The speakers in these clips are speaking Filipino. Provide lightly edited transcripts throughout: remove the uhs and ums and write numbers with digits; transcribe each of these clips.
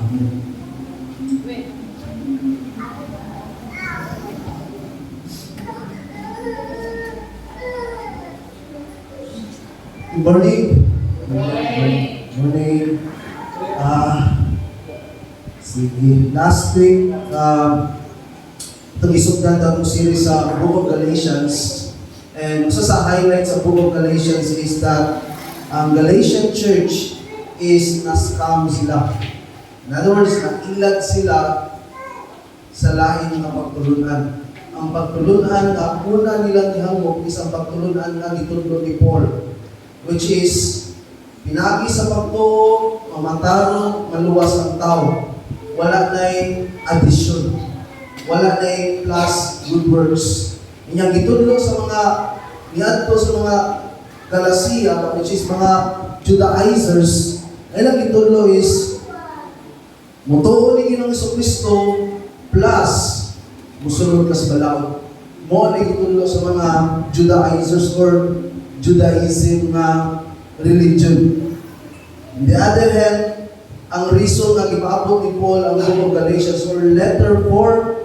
Amen. Good morning. Morning. Sige. Last week, itong isugdan na itong series sa Book of Galatians. And isa sa highlights sa Book of Galatians is that ang Galatian church is na-scam sila. In other words, nailag sila sa lain ng pagtulunan. Ang pagtulunan na una nilang ihangok is ang pagtulunan na gitudlo ni Paul, which is pinagi sa pagtuo, mamataro, maluwas ang tao. Wala na'y addition. Wala na'y plus good works. Inyang gitudlo sa mga niadto sa mga Galacia, which is mga Judaizers, ay lang gitudlo is mutuo ni Ginoong Jesucristo plus musulod ka sa balaod. Mo ni gitudlo sa mga Judaizers or Judaism na religion. On the other hand, ang reason na ipaabot ni Paul ang Book of Galatians or letter for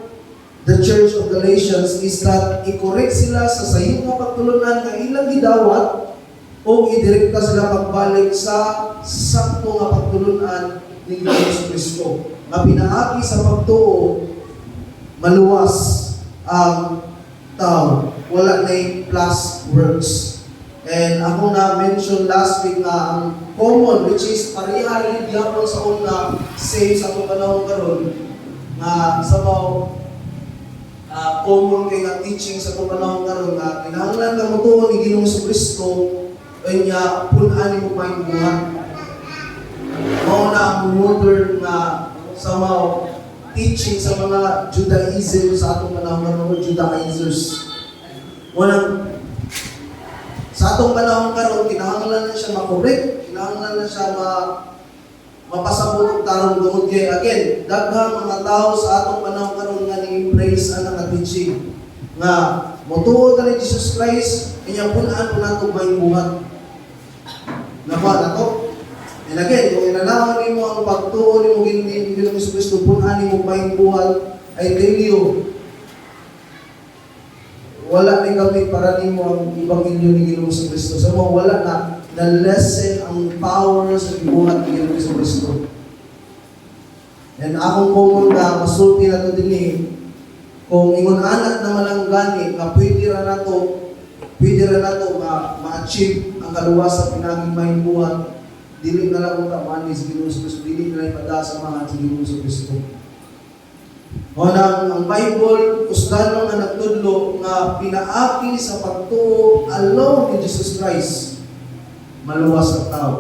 the Church of Galatians is that i-correct sila sa sayong nga pagtulunan na ilang gidawat o idirekta sila pagbalik sa sakto nga pagtulunan ni Jesus Cristo. Na pinaagi sa pagtuo, maluwas ang tao. Wala na plus works. And ako na-mention last week na ang common, which is parihari diapon sa una, same sa itong panahon karon na sa mga common kay nga teaching sa itong panahon karon na kinahanglan ka mutuon ni Ginoong Jesucristo ay niya punan mo pa yung buhat. Mao na ang modern na sa mga teaching sa mga Judaism sa atong panahon karon, Judaizers. Walang sa atong panahon karon, kinahanglan na siya makorek, kinahanglan na siya mapasabot og tarong tungod kay again, daghang mga tao sa atong panahon karon nga ni-embrace ang naka-teaching nga motuo ta ni Jesus Christ, inya punan po nato may buhat. Nakuha na to? And again, kung inanawan nimo ang pagtuo nimo Ginoong Jesucristo, punan nimo may buhat, I tell you, wala ni gamit para nimo ang ebanghelyo ni Ginoong Jesucristo. So wala na lessen ang power sa gibuhat ni Ginoong Jesucristo. And akong common na masulti na ito din kung ingon anak na malanggani na pwede ra nato ma-achieve ang kaluwasan pinaging may buhat, dili na lang ta manis Ginoong Jesucristo, dili na ipada sa mga sa Ginoong Jesucristo. Ang Bible, usganon nga nagtudlo nga pinaaki sa pagtuo alone ni Jesus Christ, maluwas ang tao.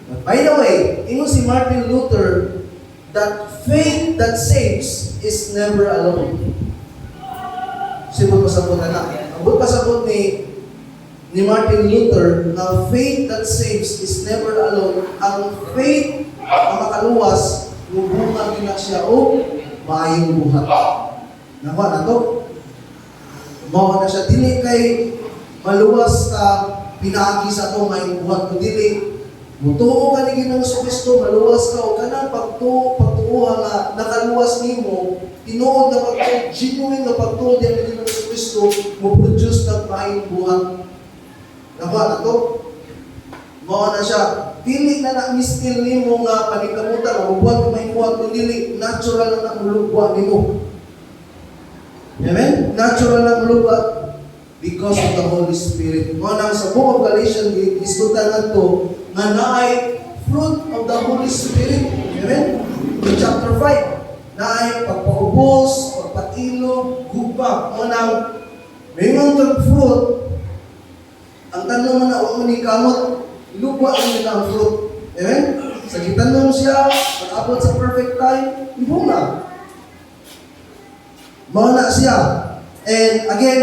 But by the way, ingon si Martin Luther that faith that saves is never alone. Sibot pasabot na. Ang pasabot ni Martin Luther na faith that saves is never alone. Ang faith na makaluwas, lubungan nila siya o maayong buhat. Nakuha na to? Mawa na siya. Dili kay maluwas ka pinagi sa itong maayong buhat. Kung dili, mutuo ka ni Ginoong Jesucristo, maluwas ka o ka na pagtuuha nga nakaluwas nimo, tinuod na pagtuo, genuine na pagtuo diyan ni Ginoong Jesucristo, mo-produce ng maayong buhat. Nakuha na to? Mawa na siya. Dili na na-mistil nimo nga panikamutan, mabubuhat may buhat kung dili, natural na mulugwa nimo. Amen? Natural na mulugwa because of the Holy Spirit. Ngunang sa Book of Galatians, diskutan na ito, nga naay fruit of the Holy Spirit. Amen? In chapter 5, naay pagpaubos, pagpatilo, gugba. Ngunang, may mga fruit, ang tanong na huwag manikamot, lugwa ang nila ang fruit. Amen? Sa gitanong siya, pag-abot sa perfect time, ibunga. Mauna siya. And again,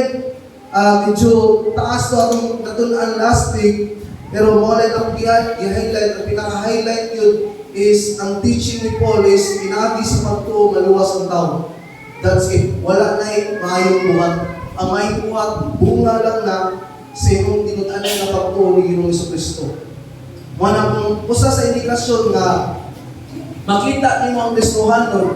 medyo taas to atong natunan last week, pero mauna itong i-highlight, ang pinaka-highlight yun is ang teaching ni Paul is pinagi sa pagtuo, maluwas ang tao. That's it. Wala na maayong buhat. Ang maayong buhat, bunga lang na sa imong tinudanan na pagtuo ni Ginoong Jesucristo. Manang usa sa indikasyon nga makita nimo ang Kristohanon,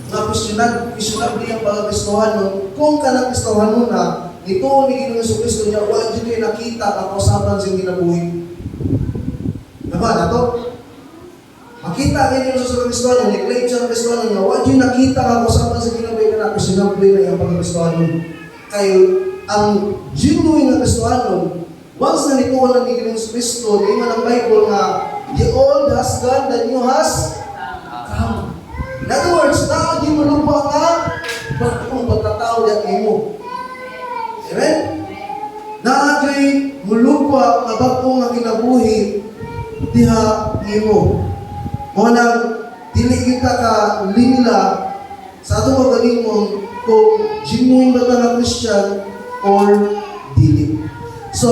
nga questionable ang pagkristohanon, kung ka ng Kristohanon na, ito ni Ginoong Jesucristo niya, wala dito yung nakita ang kausapan siyang ginabuhi. Diba, nato? Makita ni Ginoong Jesucristo niya, ni-claim siya ng Kristohanon niya, wala dito nakita ang kausapan siyang ginabuhi ka na, questionable na yung pagkristohanon. Kaya, ang genuine na Kristohanon, once na nituwa na ni Ginoong Jesucristo, di man ang Bible nga, the old has gone, the new has come. In other words, naagi mo lupa nga, bagong pagkatao yan mo. Amen? Naagi mo lupa nga bagong nga kinabuhi, diha mo. Mga nang, dili kita ka linila sa atong magaling kung genuine ba ka na Christian or dili. So,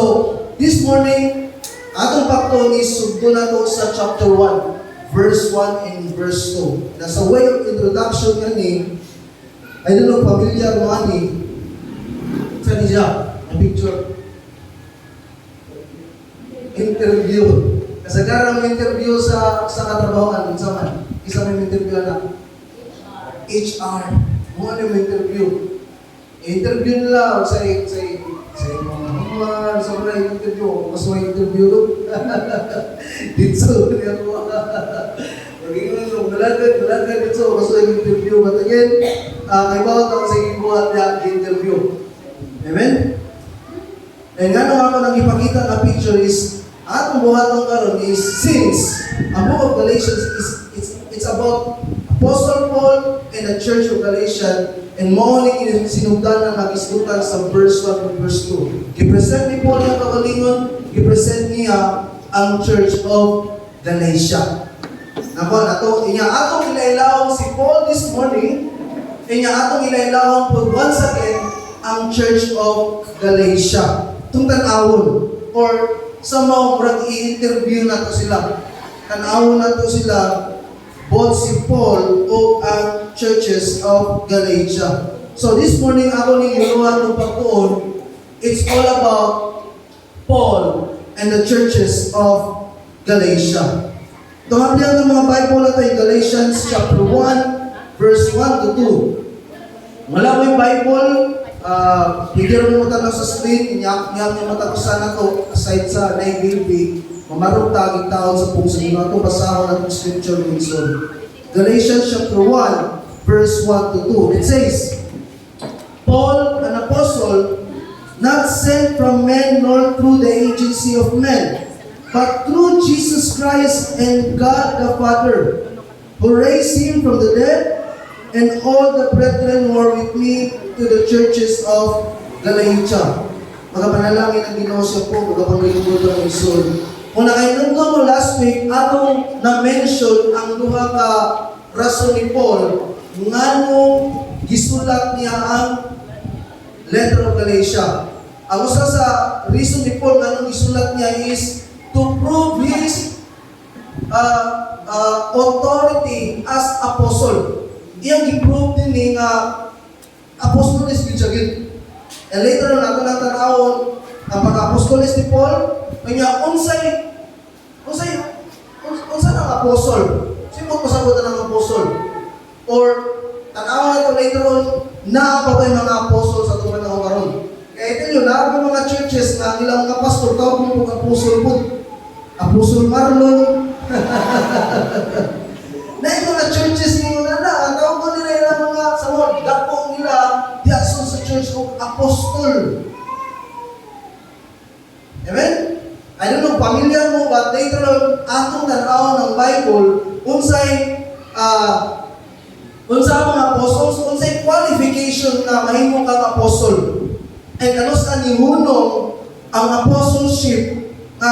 this morning, atong pakton is sugdo na to sa chapter 1, verse 1 and verse 2. Nasa way of introduction kani, I don't know, familiar mo ani, sa niya, ang picture. Interview. Kasagaran mo interview sa katrabahoan, isa man. Isa may interview na. HR. Mo ano yung interview? Interview nila sa mga sa interview. Mas may interview doon. Dito, niya ko. Magiging dalaga dito. Mas may interview. But again, kay bawat ako sa ibuhat niya interview. Amen? And nga nung ako nang ipakita na picture is, atong buhaton karon is, since ang book of Galatians it's about Apostle Paul and the Church of Galatia, and mo ni sinugdan na nagisgutan sa verse 1 and verse 2. Gipresent ni Paul ang kagalingon, gipresent niya ang Church of Galatia. Nako, ato inya atong ilailawon si Paul this morning, inya atong ilailawon po once again ang Church of Galatia. Tung tan-awon or sa mga murag i-interview na to sila. Tan-awon na to sila both si Paul o ang churches of Galatia. So this morning ako ni Iluhan ng pagtuon, it's all about Paul and the churches of Galatia. Tungablihan ng mga Bible na ito, Galatians chapter 1, verse 1 to 2. Wala mo yung Bible, pwede mo matanaw sa screen, inyap niyo matapusan na to, aside sa naibibig, mamarong taging taon sa puso nyo, ito basahon at scripture minsan. Galatians chapter 1, verse 1 to 2. It says, Paul, an apostle, not sent from men nor through the agency of men, but through Jesus Christ and God the Father, who raised him from the dead, and all the brethren who are with me to the churches of Galatia. Mga panalangin ang Ginoo siya po, mga pangilimutan ng Isul. Kung nakainunto mo last week, atong na-mention ang duha ka rason ni Paul, ngano gisulat niya ang letter of Galatia. Ang usa sa reason ni Paul ngano gisulat niya is to prove his authority as apostle. Iyang gi-prove din ni nga apostoles gid siya gid. And later on ato nang tanawon ang pagka-apostoles ni Paul, kanya unsay ang apostol. Sino pasabot ang apostol? Or tanawon nato later on na pa mga apostol sa atong panahon karon. Kaya ito yun, naroon mga churches na ilang mga pastor tawag mo kung apostol po. Apostol Marlon. Na yung mga churches ngayon na ang tawag ko nila yung mga sa mga dapong nila diason sa church kong apostol. Amen? I don't know, pamilya mo, but later on, atong tanaw ng Bible, unsay mga apostles, unsay qualification na mahimo kang apostle. And ano sa nihunong ang apostleship na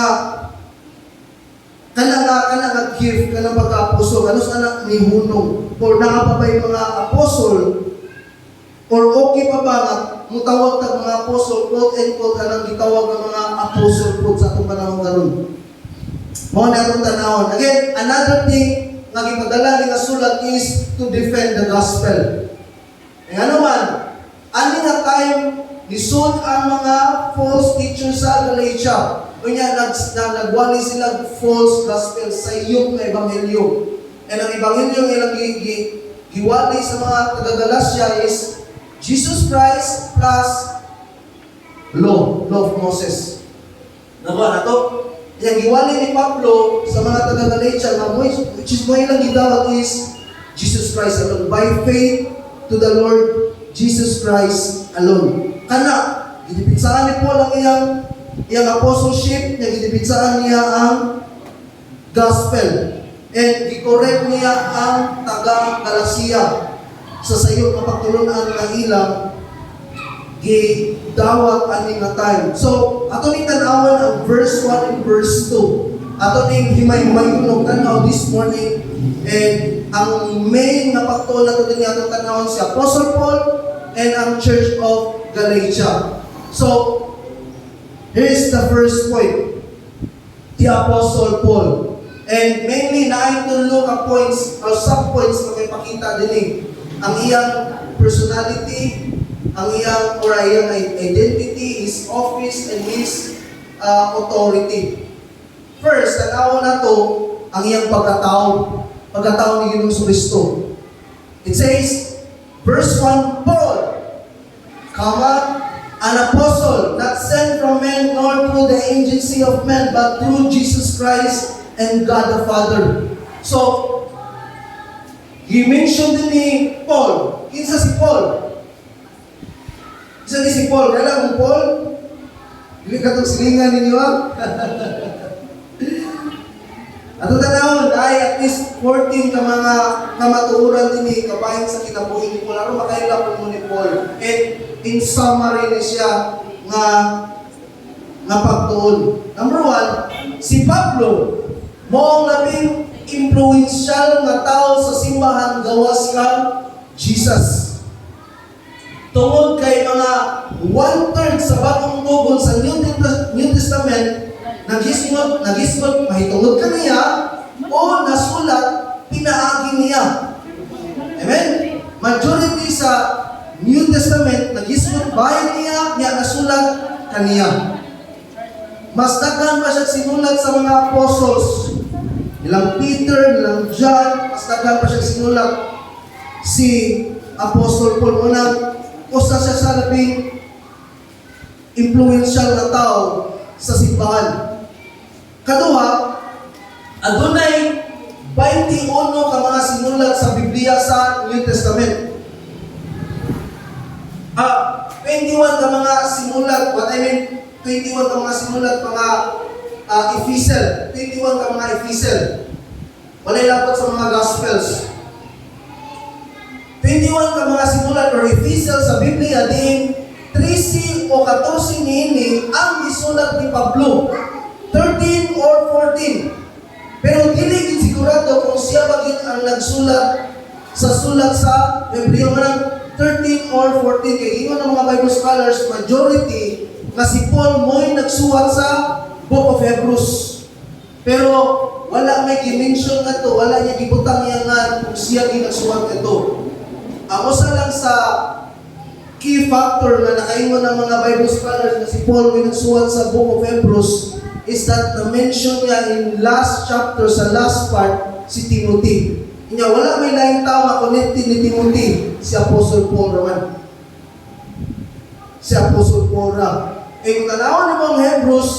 kanang gift kanang pagka-apostol, ano sa nihunong or nakapabay mga apostol or okay pa ba nga mutawag tag mga apostol, quote and quote kanang gitawag ng mga apostol po sa atong panahon karon. Mao na atong tanawon. Again, another thing nga gipadala ni nga sulat is to defend the gospel. E ano man, ani nga time lisod ang mga false teachers sa Galatia. Kunya nagwali sila false gospel sa iyong na ebanghelyo. And ang ebanghelyo nga ilang giwali sa mga taga-Galacia is Jesus Christ plus law of Moses. Nakuha na to? Yung giwali ni Pablo sa mga taga-Galacia, which is mo ilang gidawat is Jesus Christ alone. By faith to the Lord Jesus Christ alone. Kana, gidipitsaan ni Paul ang iyang apostleship, niya gidipitsaan niya ang gospel. And i-correct niya ang taga-Galacia sa sayo mapagtulunan na ilang gidawat ani nga time. So, ato ni tanawan ang verse 1 and verse 2. Ato ni himay-himayunog tanaw this morning. And ang main nga pagtuon nato din atong tanawon si Apostle Paul and ang Church of Galatia. So, here is the first point. The Apostle Paul. And mainly, naayong ang points or sub-points na may pakita din eh. Ang iyang personality, ang iyang identity, his office, and his authority. First, tanaw na to ang iyang pagkatao ni Ginoong Kristo. It says, verse 1, Paul, an apostle, not sent from men nor through the agency of men, but through Jesus Christ and God the Father. So, he mentioned din ni Paul. Kinsa si Paul? Kinsa si Paul? Kailan mong Paul? Hindi ka itong silingan ninyo ha? Ato tanawon ay at least 14 ka mga kamatuuran din ni kabahin sa kinabuhi ni Paul. Ano makailap mo ni Paul? And in summary ni siya nga pagtuon. Number 1, si Pablo, mo ang labing influential nga tao sa simbahan gawas kang Jesus. Tungod kay mga 1/3 sa bagong tugon sa New Testament, nagisgot, mahitungod ka niya, o nasulat, pinaagi niya. Amen? Majority sa New Testament, nagisgot bahay niya nasulat kaniya. Mas daghan pa siya sinulat sa mga apostles. Nilang Peter, nilang John, mas daghan pa siya sinulat. Si Apostle Paul, unang usa siya sa labing influential na tao sa simbahan. Kaduha, adunay 21 ka mga sinulat sa Biblia sa New Testament. 21 ka mga sinulat, 21 ka mga sinulat, mga epistle. 21 ka mga epistle. Walay lapot sa mga gospels. 21 ka mga sinulat or epistle sa Biblia din 13 o 14 niini ang isulat ni Pablo. 13 or 14. Pero dili sigurado kung siya ba gid ang nagsulat sa sulat sa Hebreo man 13 or 14 kay ingon ng mga Bible scholars majority nga si Paul mo'y nagsuwat sa Book of Hebrews. Pero wala may gimension na to, wala niya gibutang niya nga kung siya ginagsuwat ito. Ako sa lang sa key factor na nakaingon ng mga Bible scholars na si Paul may nagsuwat sa Book of Hebrews is that na-mention niya in last chapter, sa last part, si Timothy. Inya, wala may laing tao na connected ni Timothy, si Apostle Paul naman. Si Apostle Paul ra. Kung tanawan ni mga Hebrews,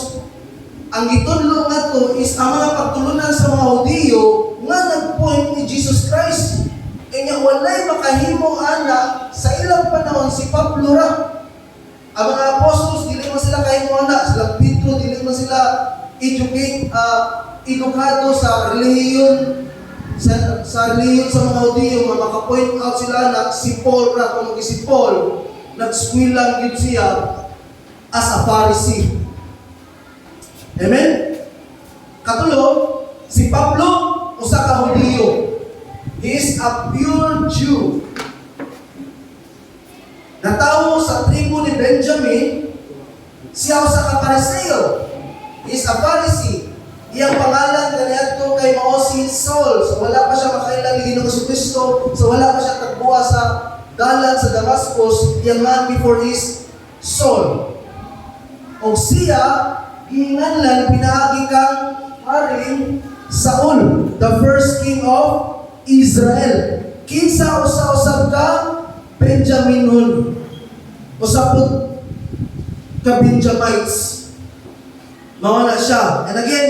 ang gitudlo nga to is ang mga pagtulunan sa mga Hudiyo nga nag-point ni Jesus Christ. Kanya walay makahimong ana sa ilang panahon si Pablo ra. Ang mga apostles, dili man sila kahimong ana. Sila Pedro, dili man sila edukado sa relihiyon sa relihiyon sa mga Hudiyo nga makapoint out sila na si Paul ra. Kung si Paul, nag-squilang gid siya as a Pharisee. Amen? Katulo, si Pablo, usa ka Hudiyo. He is a pure Jew. Natawo sa tribo ni Benjamin, siya usa ka Pariseo. He is a Pharisee. Iyang pangalan kaniadto kay mao si Saul. So wala pa siya makailan ni Ginoong Kristo. So wala pa siya tagbuha sa dalan sa Damascus. Iyang man before is Saul. O siya, ginganlan pinaagi kang haring Saul, the first king of Israel. Kinsa usa-usab ka Benjaminon. Usapod ka Benjamites. Mawala siya. And again,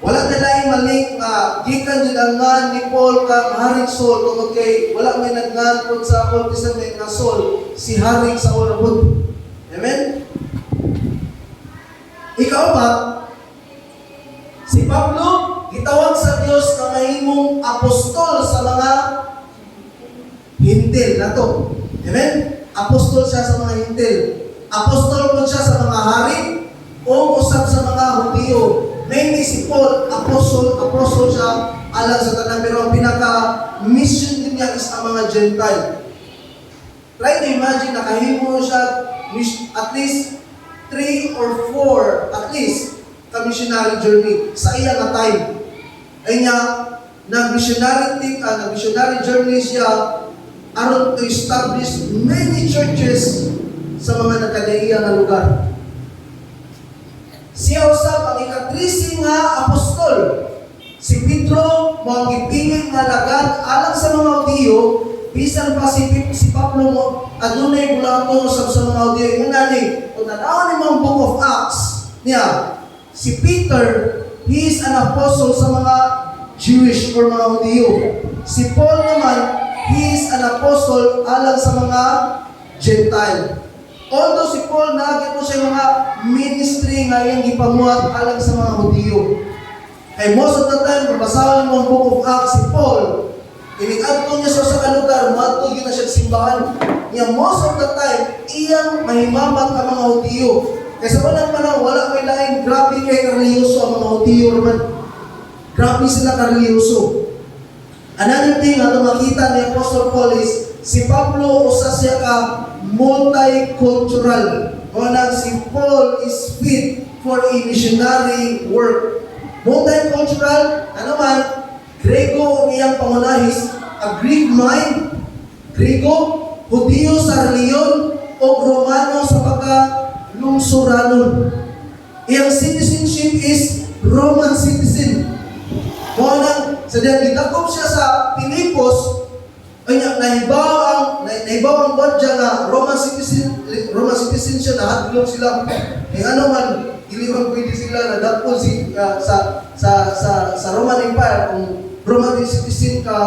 wala na laing malik nga gikan jud ang ngan ni Paul kang Haring Saul tungod kay wala may nagngan pud sa Old Testament nga Saul si Haring Saul ra pud. Amen. Ikaw ba si Pablo gitawag sa Dios nga mahimong apostol sa mga Hintil nato. Amen. Apostol siya sa mga Hintil. Apostol po siya sa mga hari o usab sa mga Hudyo. Mainly si Paul, apostle siya alang sa tanan, pero ang pinaka-mission din niya is ang mga Gentile. Try to imagine, nakahimo siya at least 3 or 4, at least, ka-missionary journey sa iya nga time. Ay niya, nag-missionary journey siya aron to establish many churches sa mga nagkadaiya na lugar. Siya usab ang ika-13 nga apostol. Si Pedro mo ang gipili nga lagad alang sa mga Hudyo, bisan pa si Pablo mo adunay bulaton usab sa mga Hudyo. Ingon ani, kung tanaw ni mga Book of Acts niya, si Peter, he is an apostle sa mga Jewish or mga Hudyo. Si Paul naman, he is an apostle alang sa mga Gentile. Although si Paul nagit mo siya mga ministry nga yung gipamuhat alang sa mga Hudyo. Ay most of the time, mabasahan mo ang Book of Acts, si Paul, inikadto niya sa kalugar, matugin na siya simbahan. Niya most of the time, iyang mahimamat ang mga Hudyo. Kaysa unang panahon, wala may laing grabe kay kareliyoso ang mga Hudyo naman. Grabe sila kareliyoso. Another thing na makita ni Apostle Paul is, si Pablo usa siya ka multicultural. Unang si Paul is fit for a missionary work. Multicultural, ano man, Grego ang iyang pangunahis, a Greek mind, Grego, Hudyo sa reliyon, o Romano sa pagkalungsuranon. Iyang citizenship is Roman citizen. Unang, sa dahil gitakop siya sa Pilipos, nahibaw ang bodya na Roman citizen siya, nahadlong sila. Ano man, hindi man pwede sila na dapol sa Roman Empire. Kung Roman citizen ka,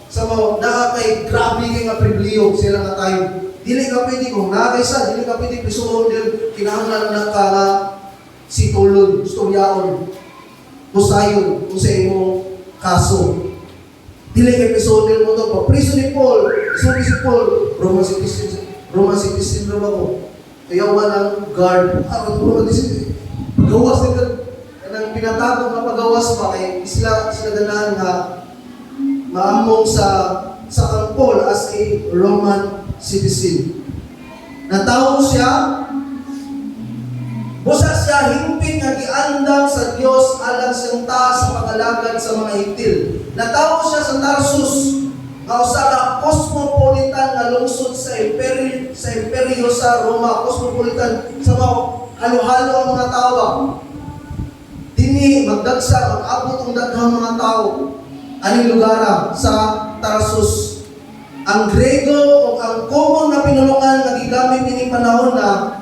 sa mga nakakay, grabe kay nga pribliyo sila nga tayo. Dili ka pwede, kung nakakaysa, dili ka pwede pisuon din, kinahanglan na ka nga si Tulod, storyaon, musayon, kung sa imong kaso. Dili kay episode mo to, papriso ni Paul, si Paul, Roman citizen rin ako. Kaya walang guard. Roman citizen, pagawas nito, kanang pinatago na pagawas pa, kay sila ganahan nga, maamong sa kang Paul as a Roman citizen. Natawag siya, busa siya himpit nga giandam sa Dios alang siyang ta sa pangalagad sa mga Hintil. Natawag siya sa Tarsus nga usa ka cosmopolitan nga lungsod sa imperyo sa Roma, cosmopolitan sa mga halo-halo ang mga tao. Dini magdagsa mag-abot ang daghang mga tao aning lugar sa Tarsus. Ang Grego o ang common na pinulungan nga gigamit dining panahon na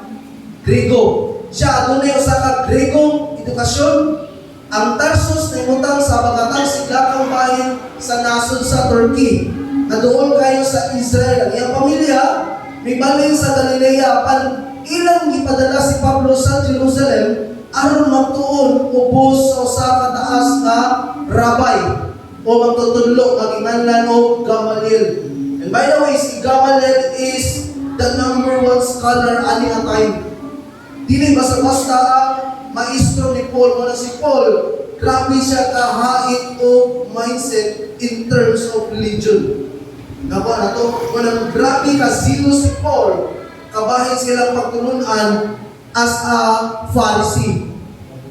Grego. Siya adunay usa ka Gregong edukasyon. Ang Tarsus nahimutang sa bagatang siglakang bahin sa nasod sa Turkey. Naduol kayo sa Israel. Ang iyang pamilya mibalhin sa Galilea pan ilang gipadala si Pablo sa Jerusalem aron magtuon ubos sa usa ka taas nga rabay o magtutudlo nga ginganlan og Gamaliel. And by the way, si Gamaliel is the #1 scholar ani nga time. Dili basta-basta ang maestro ni Paul. Wala si Paul, grabe siya kahait o mindset in terms of religion. Nakuha na ito, walang grabe kasilo si Paul, kabahin silang pagtulunan as a Pharisee.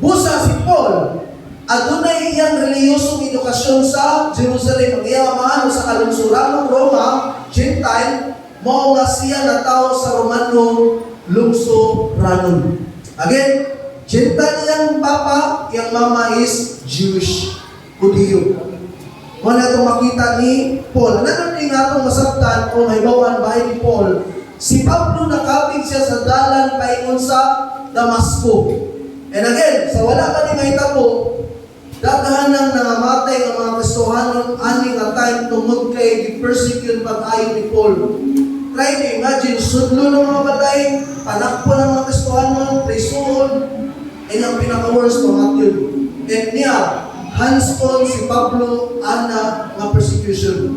Busa si Paul, adunay iyang reliyosong edukasyon sa Jerusalem. Ang iyang amahan sa kalungsuran ng Roma, Gentile, mao nga siya na tao sa Romano lungsuranon. Again, Gentile iyang papa, iyang mama is Jewish, Hudyo. Wala itong makita ni Paul. Another thing nga itong masabtan o mahibawan bahay ni Paul, si Pablo nakapig siya sa dalan paingon sa Damasco. And again, sa wala pa ni mahitabo, daghan nang nangamatay ng mga Kristohanon ani nga time tungod kay gi-persecute pag-ayo ni Paul. Try to imagine, sudlo ng mga batay, panakpo ng mga Kristohanon, prison, and ang pinaka-worst mga yun. And niya, hands-on si Pablo ana nga persecution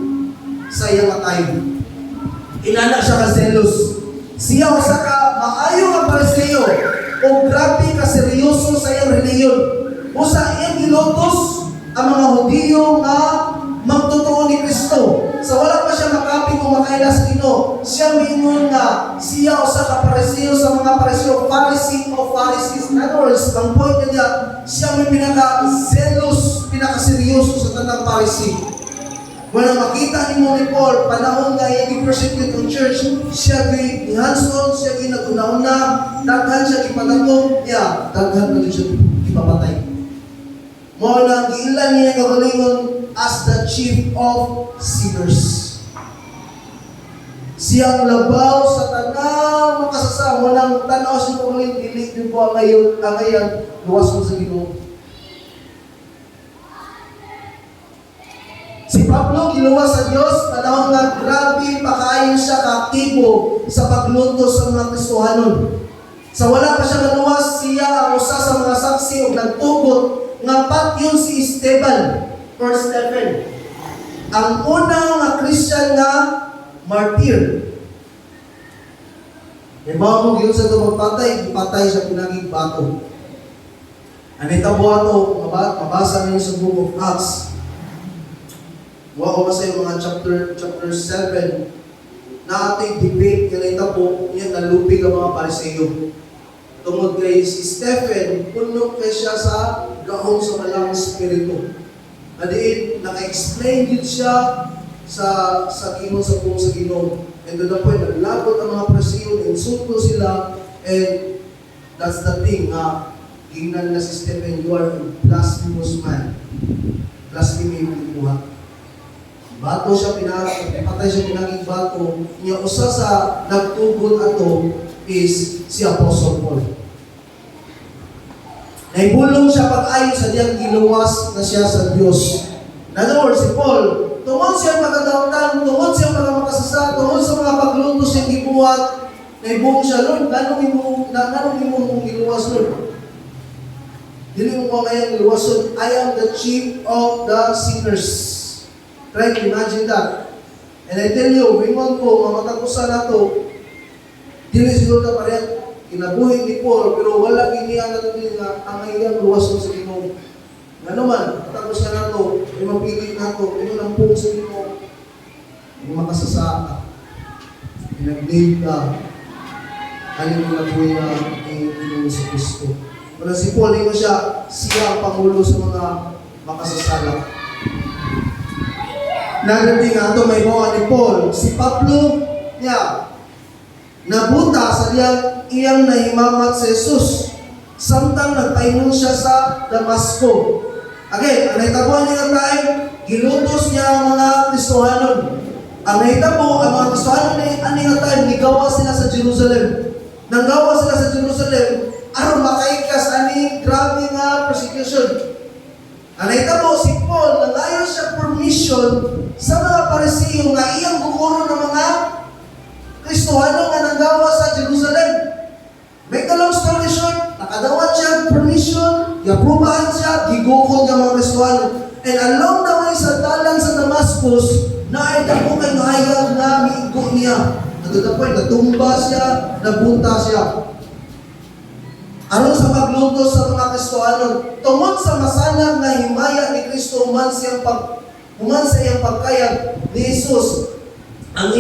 sa iya nga time. Inana siya ka zealous. Siya usa ka maayo nga pariseo o grabe ka seryoso sa iyang reliyon. Usa iyang gilotos ang mga Hudiyo nga magtotoo ni Kristo. Sa wala pa siya makapig o makaila sa Ginoo, siya mingon nga siya usa ka pariseo sa mga pariseo, Pharisee of Pharisees. In other words, ang point niya, siya may pinaka-zealous, pinaka-seryoso sa tanang Pharisee. Wala makita ni mo ni Paul, panahon nga yung i-persecute ng church, siya hands-on, siya ginaguna-una, daghan siya ipagatong, daghan na siya ipapatay. Mo lang, giilan niya kagalingon as the chief of sinners. Siyang labaw sa tanang makasasama, walang tanaw siya kagaling, dilig din po ang ngayon, luwas mo sa Ginoo. Si Pablo giluwas sa Dios panahon nga grabe pakayon siya kaaktibo sa pagluto sa mga Kristohanon. Sa wala pa siya naluwas, siya ang usa sa mga saksi ug nagtugot nga patyon si Esteban or Stephen. Ang unang nga Christian nga martyr. Ibaw mo gyud sa to patay siya pinaging bato. Anita buhato mabasa niyo sa Book of Acts. Wa ko sa mga chapter 7 na ating debate kanita po niya nalupig ang mga Pariseo. Tungod kay si Stephen, puno kay siya sa gahom sa malang spirito. Adiin, naka-explain din siya sa Ginoo sa buong sa Ginoo. And to the point, naglabot ang mga Pariseo, insulto sila, and that's the thing, gingnan na si Stephen, you are a blasphemous man. Blasphemy yung buhat. Bato siya pinatay siya pinaging bato. Niya usa sa nagtugod ato is si Apostle Paul. Naibulong siya pag-ayo sa diyang giluwas na siya sa Diyos. In other words, si Paul, tungod siya pagkadautan, tungod siya pagkamakasasa, tungod sa mga pagluto siyang gibuhat, naibulong siya, Lord, ganong mo giluwas, Lord? Dili mo ko ngayon giluwason, I am the chief of the sinners. Try to imagine that. And I tell you, wingon ko, mamatakusan na to, dili siguro na pareha, kinabuhi ni Paul, pero wala ginihan na ito nga, ang iyang luwason sa Ginoo. Nga naman, matakusan na to, ay mapilit na to, ay nampung sa Ginoo, ay makasasaka, ay nag-name ka, alin mo na buhay na ay Ginoo sa Kristo. Pero si Paul, hindi mo siya ang pangulo sa mga makasasala. Nagdating nga ito, may bawa ni Paul. Si Pablo, nabuta sa iyang nahimamat sa Jesus. Samtang nagpaingon siya sa Damasco. Again, ang naitabuhan niya nga tayo, gilutos niya ang mga Kristohanon. Ang naitabo, ang mga Kristohanon ani nga tayo, nigawa sila sa Jerusalem. Nanggawa sila sa Jerusalem, aron makaikas ani grabe nga persecution. Ang naitabo, si Paul, nangayon siya permission sa mga Pariseo nga iyang guguro ng mga Kristohano nga nanggawa sa Jerusalem. Make the long story short, nakadawat siya permission, i-aprobahan siya, gigukod ng mga Kristohano. And along the way sa dalan sa Damascus, naayda po kay hayag na miigo niya. At to the point, natumba siya, nabunta siya. Aron sa pagluto sa mga Kristohano, tungod sa masanag na himaya ni Kristo human sa iyang pagkayag ni Jesus, ang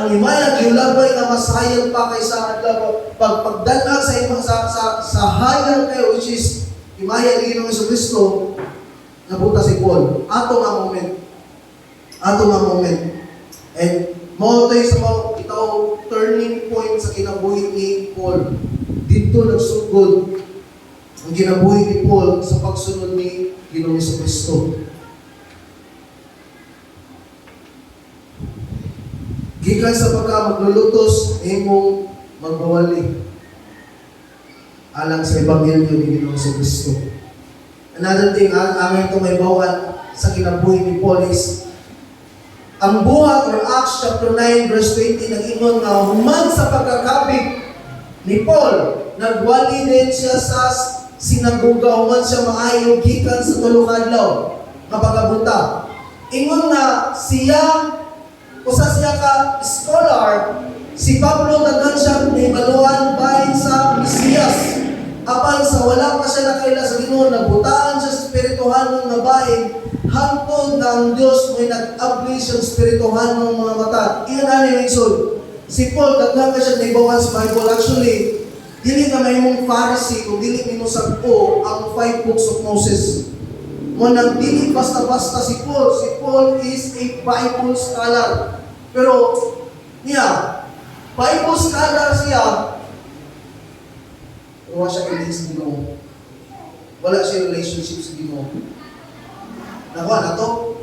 himaya giulabay nga mas hayag pa kaysa adlaw pagdalag sa hayag kayo, which is himaya ni Ginoong Jesucristo, nabuta si Paul. Ato nga moment. And mo tayo sa mga turning point sa kinabuhi ni Paul. Dito nagsugod ang kinabuhi ni Paul sa pagsunod ni Ginoong Jesucristo. Gikan sa pagka maglulutos, imong magbawali alang sa Ebanghelyo ni Ginoong Kristo. Another thing, ang ito may bawan sa kinabuhi ni Paul is, ang buhat or Acts chapter 9 verse 20 nag-ingon nga human sa pagkakabig ni Paul, nagwali din siya sa sinagoga human siya maayo gikan sa tulo ka adlaw nga pagabuta. Ingon nga siya usa siya ka scholar, si Pablo daghan siya nibaluan bahin sa Mesiyas. Apan sa wala pa siya nakaila sa Ginoo, nagbutaan siya sa espirituhanong nga bahin hangtod nga ang Dios may nag-abli siya espirituhanong mga mata. Iyan ani maysod. Si Paul daghan ka siya nibawan sa Bible. Actually, dili na may mong Pharisee kung dili nimo sagpo ang 5 books of Moses. Mo nang dili basta-basta si Paul. Si Paul is a Bible scholar. Pero niya, Bible scholar siya, wala siya kilig sa Ginoo. Wala siya relationship sa Ginoo. Nakuha na to?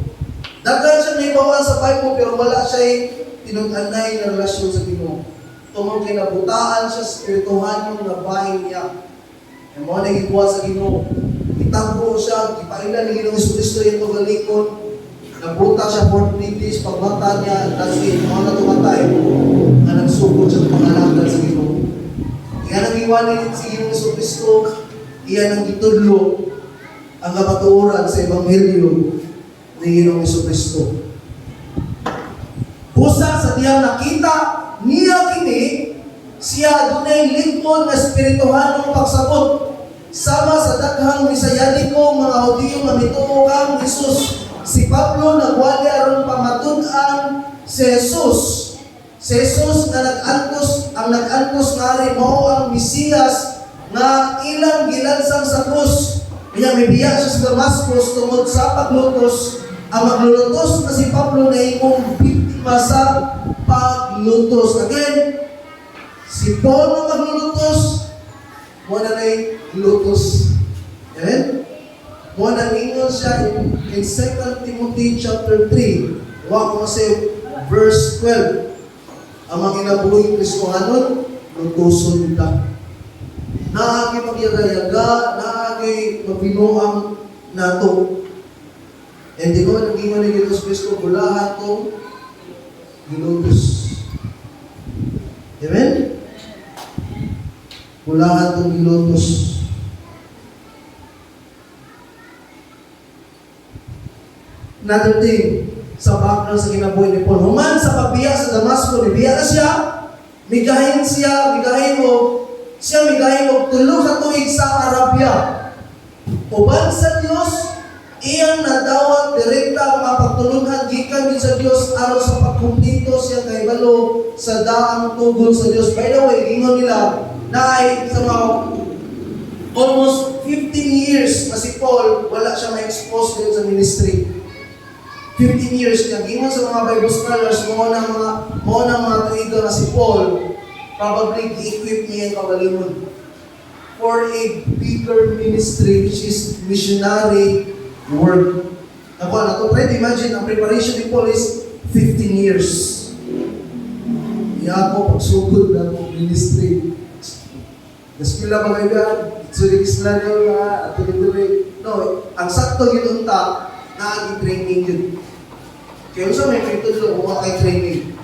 Daghan siya may bawaan sa Bible pero wala siya tinutangay na relasyon sa Ginoo. Tungkol kinabutaan siya spirituhanong na bahay niya. Ang mga nagigwa sa Ginoo. Itagpo siya, ipailan ni Ginoong Kristo yung tugalikon. Nabuta siya 40 days, pagbata niya, that's it, mga natumatay. Na nagsugod siya pangalagdan sa Ginoo. Iyan ang iwanin si Ginoong Kristo, iyan ang itudlo ang kapatuoran sa Ebanghelyo ni Ginoong Kristo. Busa sa diyang nakita niya kini, siya dunay lingkod na espirituhanong pagsabot. Sama sa daghang Bisayani ko mga Hudiyo nga mituo kang Jesus. Si Pablo nagwali aron pamatud-an si Jesus. Si Jesus na nag-antos nga rin mao ang Mesiyas nga ilang gilansang sa krus. Kaya may biya siya sa Damascus tungod sa paglutos. Ang maglulutos na si Pablo na imong biktima sa paglutos. Again, si Paul na maglulutos, muna na lutos. Amen? Muna ningon siya in 2 Timothy chapter 3. Huwag mo kasi verse 12. Ang mga kinabuhi Kristohanon, lutuson ka. Naagi magyaga-yaga, naagi mabinuang nato. And di ba, nag-iwan ni Ginoong Kristo, bulahan itong gilutos. Amen? Bulahan itong gilutos. Another thing, sa background sa kinabuhi ni Paul, human sa pagbiya sa Damasco, nibiya na siya, migahin mo, tulo ka tuig sa Arabia. Uban sa Diyos, iyang nadawat direkta mapagtulungan gikan din sa Diyos aron sa pagkumpleto siya kay balo sa daang tugon sa Diyos. By the way, ingon nila na ay sa mga almost 15 years na si Paul, wala siya ma-expose din sa ministry. 15 years niya. Ingon sa mga Bible scholars, mo na mga tuiga na si Paul, probably i-equip niya yung kagalingon for a bigger ministry which is missionary work. Try to imagine, ang preparation ni Paul is 15 years. Iya ako, pagsugod na akong ministry. Naspila mga kaibigan, sulig isla niyo at tuloy-tuloy. No, ang sakto yun unta, naaging training yun. Kaya sa may pintudlo, huwag kay training.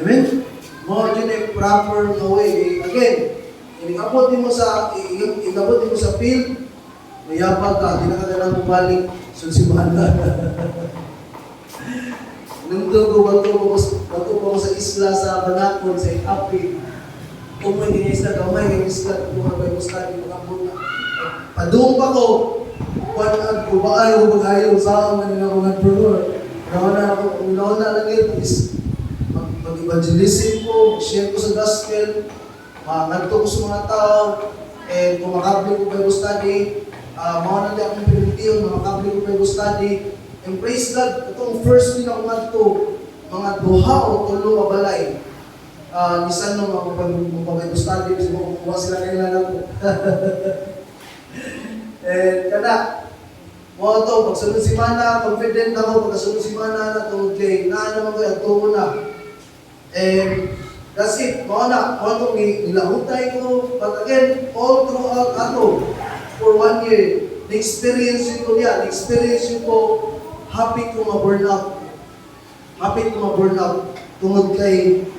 Amen? Mo yun ay proper na way. Again, inabot din mo sa field, mayabag ka, di na ka na bumalik sa simbahan ka. Nung bato mo sa isla sa Banakon, sa Itapi, kumoy din yung isla, kamay yung isla, kumuha ba yung study, makabot na. Padung pa ko, kuwan ko ba ayaw, mag-ayaw, saan man yung mga entrepreneur. Una lang yun is mag-evangelism ko, share ko sa gospel, nagto ko sa mga tao, and kumakabli ko Bible study, mga nandiyan akong pinagtiyon, kumakabli ko Bible study, and praise God, itong first week ako nagto, mga duha o tulo kabalay, nisan nung ako Bible study, kasi kukuha sila kailangan ko. And kada, Mo to pagsunod si mana, confident ako pagsunod si mana na tungod kay naa naman ko adto na. That's it. Mo to nilahutay ko, but again, all throughout ato for 1 year, na-experience ko niya, na-experience ko happy ko ma-burnout. Happy ko ma-burnout. Tungod kay,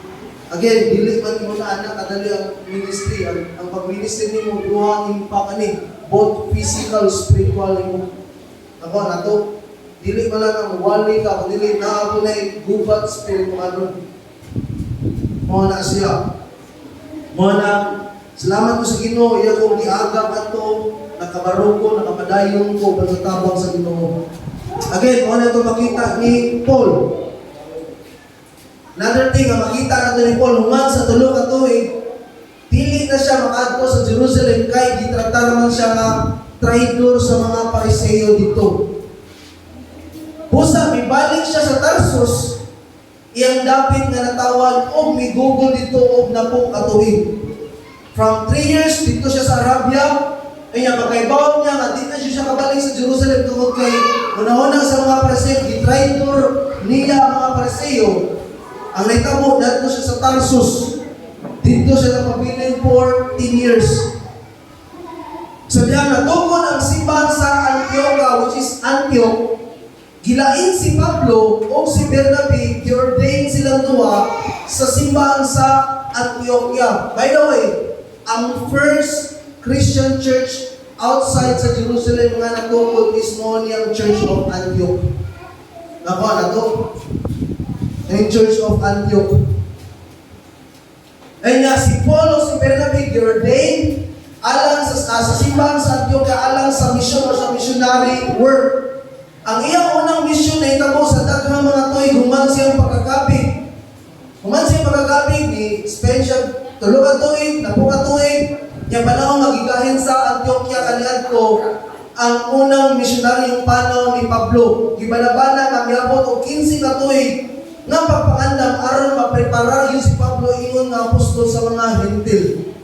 again, dili man mo na anak, kadali ang ministry. Ang pag-ministry ni mo, duhangin pa kani, both physical, spiritual mo. Ako na to, dili man lang ang wali ka, dili na ako na gubat spiritual. Mo na siya. Mo na, salamat ko sa Ginoo, iya kong giagap ato, nakabaro ko, nakapadayon ko, pagkatabang sa Ginoo. Again, mo na ito makita ni Paul. Another thing, ang makita nato ni Paul, human sa tulo ka tuig, dili na siya makaadto sa Jerusalem kay gitrata naman siya nga traidor sa mga Pariseo dito. Busa, mibalik siya sa Tarsus, iyang dapit nga natawag o migugol dito o napong katuig. From 3 years, dito siya sa Arabia, ay niya pagkaibaw niya nga, di na siya kabalik sa Jerusalem tungkol kay unang-unang sa mga Pariseo, gitraidor niya ang mga Pariseo. Ang naitabo, dito siya sa Tarsus. Dito siya napabilin for 10 years. Sabihan na, tukon ang simbahan sa Antioquia, which is Antioch, gilain si Pablo o si Bernabe, i-ordain silang duwa sa simbahan sa Antioquia. By the way, ang first Christian church outside sa Jerusalem nga natukod is mo niyang Church of Antioch. Nako, na to? Ang Church of Antioch. Ay nga, si Paul o si Bernabe, i-ordain alang sa simbahan sa Antioquia, alang sa mission o sa missionary work. Ang iyang unang mission na itabo sa daghang mga tuig, human siyang pagkakapig. Human siyang pagkakapig, ni-spend siya tulugan tuig, napuka tuig, yung panahon magigahin sa Antioquia kaniad ko, ang unang missionaryong panahon ni Pablo. Gibalabana nga miabot o 15 na tuig, nga pagpangandam aron mapreparar yun si Pablo ingon nga apostol sa mga Hentil.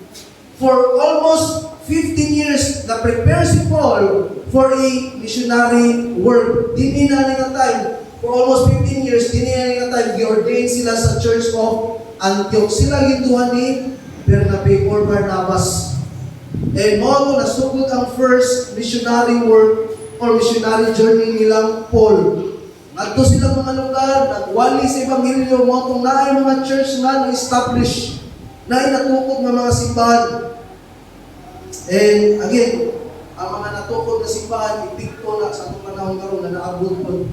For almost 15 years, na-prepare si Paul for a missionary work. Dini na nga time, for almost 15 years, dini na nga time, gi-ordain sila sa Church of Antioch. Sila gintuhan ni Bernabe or Barnabas. And mo nasugod ang first missionary work or missionary journey nilang Paul. Adto sila mga lugar, nagwali sa Ebanghelyo, mo itong naay mga church nga na-establish, naay natukod ng mga simbahan. And again, ang mga natukod na simbahan, ipikto na sa itong panahon karon na naabot po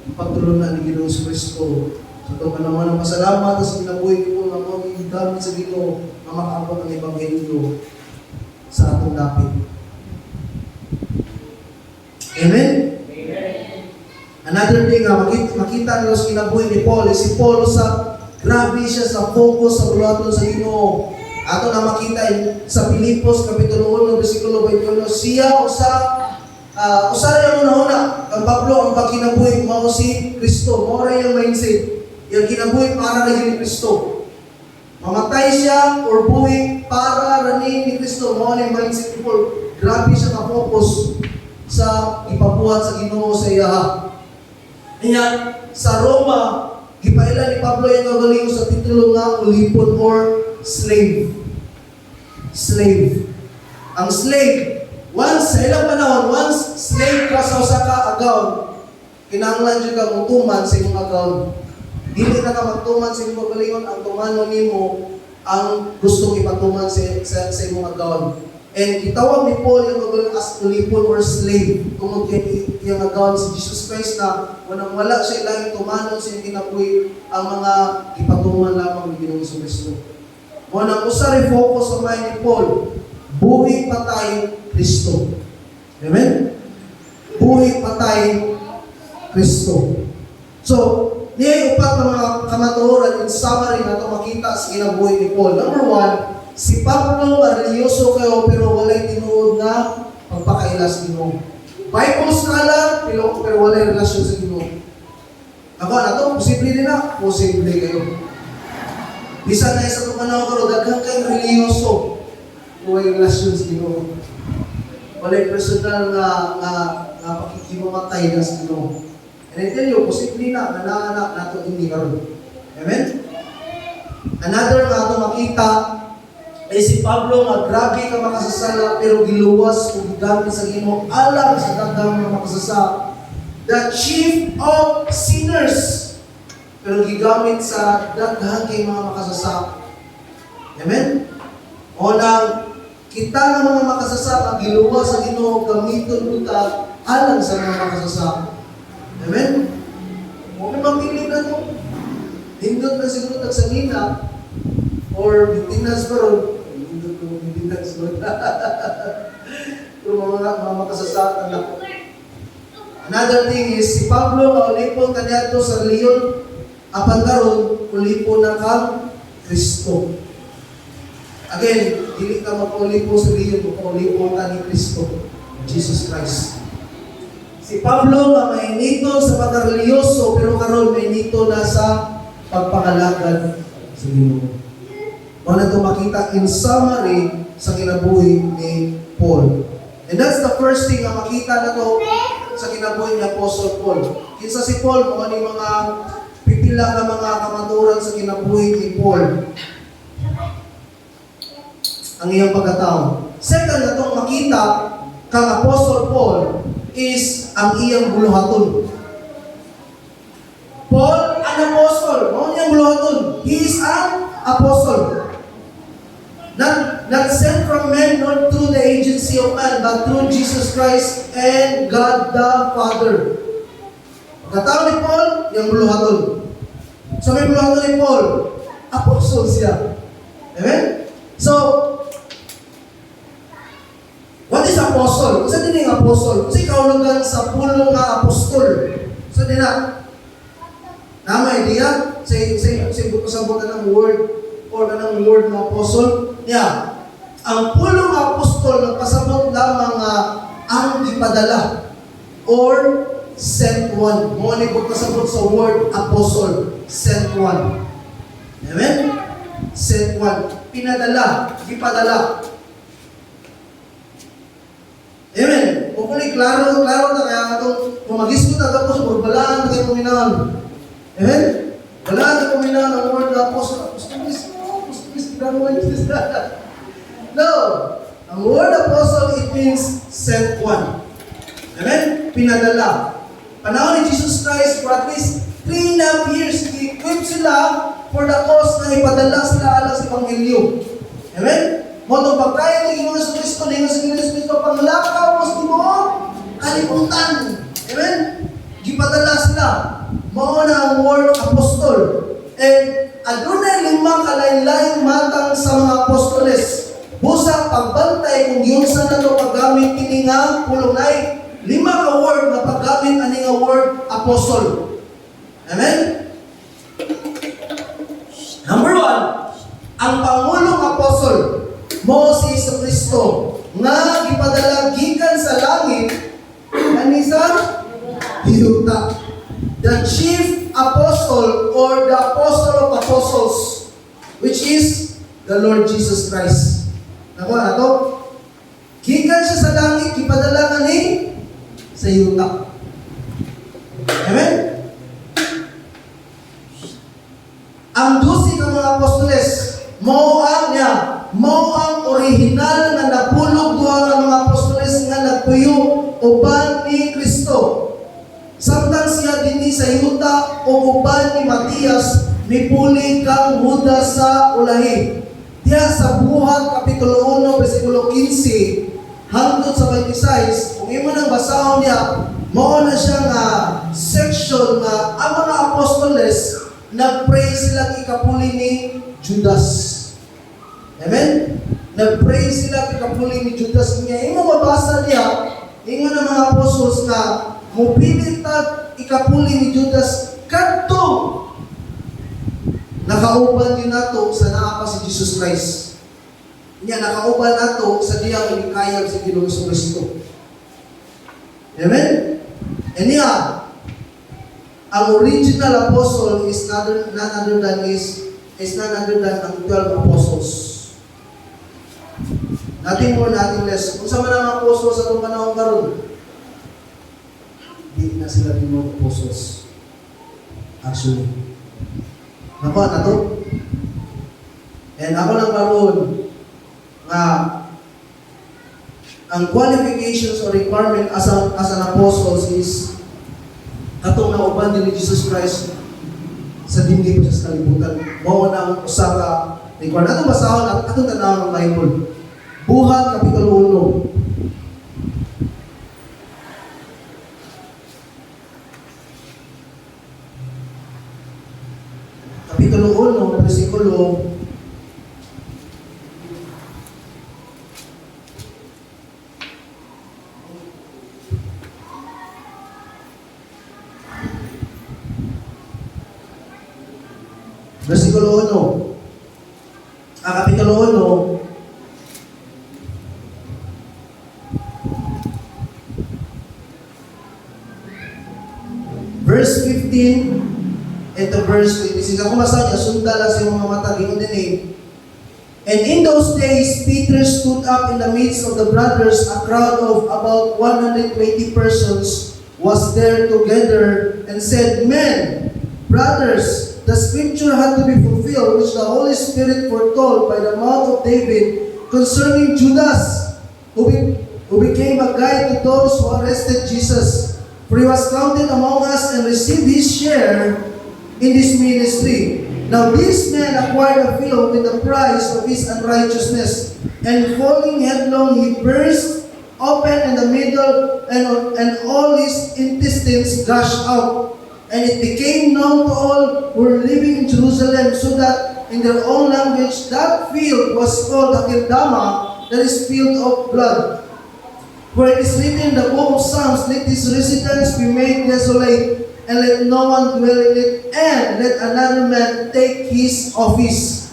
ang pagtulungan ni Ginoong Kristo. Sa itong panahon ng pasalamat sa ginabuhay ko na mga gamit sa Ginoo na makaabot ang Ebanghelyo sa atong dapit. Amen? Another thing, makita nila sa kinabuhi ni Paul, si Paul sa grabe siya sa focus sa bulaton sa Ginoo. Ato na makita sa Pilipos kapitulo 1 bersikulo 21, siya usa yung una ang Pablo ang pagkinabuhi mao si Kristo, mao ra yung mindset. Yung kinabuhi para ra ni Kristo. Mamatay siya or buhi para ra ni Kristo, mao yung mindset ni Paul. Grabe siya ka-focus sa ipabuhat sa Ginoo sa iya. Kanya, sa Roma, gipailan ni Pablo yung gagaling sa titulo nga ulipon or slave. Slave. Ang slave, once, sa ilang panahon, once slave ka sa usa ka agaw, kinahanglan dyan ka mong tuman sa imong agaw. Dili na ka magtuman sa imong gagalingon, ang tumano nimo ang gustong ipatuman sa imong agaw. And itawag ni Paul yung gagaling as ulipon or slave. Tungod kay yung agawan si Jesus Christ na wala siya ilang tumanon sa kinabuhi ang mga ipatuman lamang ni Ginoong Kristo. Muna usa refocus sa mind ni Paul, buhi patay Kristo. Amen? Buhi patay Kristo. So, niya upat na mga kamatuoran in summary na ito makita sa kinabuhi ni Paul. Number 1, si Pablo religyoso kayo pero walay tinuod na pagpakailas Ginoo. Bible scholar pero walay relasyon sa Ginoo. Ako na to, posible din na, posible kayo. Bisan na isa itong panahon karon, daghang kayong religyoso, walay relasyon sa Ginoo. Walay personal nga pakikimamatay na sa Ginoo. And I tell you, posible na, anak nato hindi karon. Amen? Another nga ato makita ay si Pablo nga grabe ka makasasala pero giluwas kung gigamit sa Ginoo alang sa daghang mga makasasala. The chief of sinners pero gigamit sa daghang kay mga makasasala. Amen? O nang kita ng mga makasasala giluwas sa Ginoo gamiton buta alang sa mga makasasala. Amen? Huwag na magkilig na ito. Hindot na siguro tagsanina or bitinas pa ron. Hindot ko bitinas pa ron. Pero mga makasasatan na. Another thing is, si Pablo kaulipon kanya ito sa Leon apan karon ulipon na kang Kristo. Again, dili ka magpaulipo sa Leon, magpaulipo ka ni Kristo, Jesus Christ. Si Pablo nga may nito sa pagkarelyoso pero karon may nito na sa pagpangalagad sa Ginoo. Mao na ito makita in summary sa kinabuhi ni Paul. And that's the first thing na makita na to sa kinabuhi ni Apostle Paul. Kinsa si Paul, kung ano yung mga pipila na mga kamaturan sa kinabuhi ni Paul. Ang iyang pagkatao. Second na itong makita kang Apostle Paul is ang iyang buluhaton. Paul, an apostle. Ano niyang buluhaton? He is an apostle. Not sent from men, not through the agency of man, but through Jesus Christ and God the Father. Pagkatao ni Paul, yung buluhaton. So may buluhaton ni Paul, apostle siya. Amen? So, what is apostle? Isa din yung apostle. Kasi kaulugan sa pulong nga apostol. Isa din na. Nama idea? Sa bukasabutan ng word or ng word ng apostle. Yeah. Ang pulong nga apostol nagpasabot lamang ang ipadala or sent one. Mo ni pagpasabot sa word apostle. Sent one. Amen? Sent one. Pinadala. Ipadala. Amen. Kung klaro na kaya itong kumagisgot na tapos balaan na kayo puminahan. Amen? Balaan na puminahan ang word na apostle. No. Ang word apostle, it means sent one. Amen? Pinadala. Panahon ni Jesus Christ for at least 3.5 years, i-equip sila for the cause na ipadala sila alang sa Ebanghelyo. Amen? Motong pagkaya ng Ginoo sa Kristo, ng Ginoo sa Kristo, panglakaw mo sa Ginoo, kalibutan. Amen? Gipadala sila. Mao na ang word apostol. And adunay 5 kalain-laing matang sa mga apostoles. Busa pagbantay kung yun sa nato paggamit kini nga pulunay. 5 ka word na paggamit ani nga word apostle. Amen? Number 1, ang pangulong apostle mo si Kristo nga gipadala gikan sa langit kanisa yuta. The chief apostle or the apostle of apostles, which is the Lord Jesus Christ. Nakuha na to? Gikan siya sa langit, gipadala nga ni sa yuta. Amen? Ang 12 ka mga apostoles, mo ang original na napulog duha ka mga apostoles nga nagpuyo uban ni Kristo. Samtang siya dinhi sa yuta o uban ni Matias mipuli kang Judas sa ulahi. Diya sa Buhat Kapitulo 1 versikulo 15 hangtod sa 26, kung imo nang basahon niya, mao na siya nga section nga ang mga apostoles nagpray sila ikapuli ni Judas. Amen? Nagpray sila ikapuli ni Judas niya. Imo mabasa niya, ingon ng mga apostles na mupilit at ikapuli ni Judas kadto nakauban din nato sa naapa si Jesus Christ. Niya nakauban nato sa diyang inikayag si Ginoo sa Kristo. Amen? And niya, ang original apostle is none other than ang 12 apostles. Nothing more, nothing less. Kung sa man ang apostles sa itong panahon karon, di na sila tinod apostles. Actually. Nakuha na to? And ako lang karoon nga ang qualifications or requirement as an apostles is katong nauban din ni Jesus Christ sa dinggi pa sa kalibutan. Mao na ang usa ka requirement. Atong basahon at atong tanawon ng Bible. Buhat kapitulo 1. Kapitulo 1, versikulo 1. Kapitulo 1, verse 15 and to verse 26. Ako masabi niya, sunda lang sa mga mata, gingon din eh. And in those days, Peter stood up in the midst of the brothers. A crowd of about 120 persons was there together and said, Men, brothers, the scripture had to be fulfilled, which the Holy Spirit foretold by the mouth of David concerning Judas, who became a guide to those who arrested Jesus. For he was counted among us and received his share in this ministry. Now this man acquired a field with the price of his unrighteousness, and falling headlong he burst open in the middle, and all his intestines gushed out. And it became known to all who were living in Jerusalem, so that in their own language that field was called Hakeldama, that is, field of blood. For it is written in the book of Psalms, Let his residence be made desolate, and let no one dwell in it, and let another man take his office.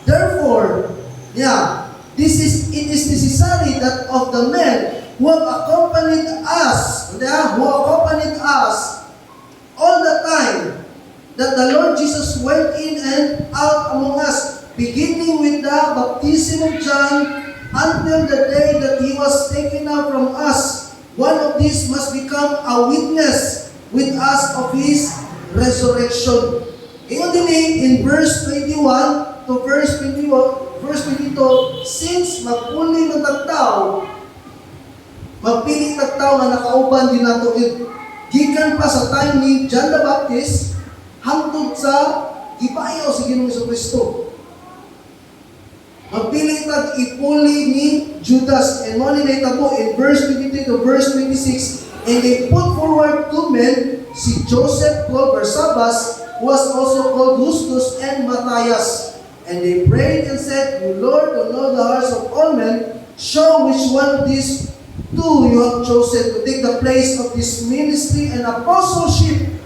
Therefore, it is necessary that of the men who have accompanied us, all the time that the Lord Jesus went in and out among us, beginning with the baptism of John until the day that he was taken out from us, one of these must become a witness with us of his resurrection. In verse 21 to verse 22, since magpuli ng tagtao, magpiling tagtao nga nakauban din nato gikan pa sa time ni John the Baptist hangtod sa gipayaw sa Ginoong Jesucristo. Magpili tag ipuli ni Judas, and mo ni nahitabo in verse 23 to verse 26. And they put forward 2 men, si Joseph called Barsabas, who was also called Justus, and Matthias. And they prayed and said, You Lord, who know the hearts of all men, show which one of these two you have chosen to take the place of this ministry and apostleship,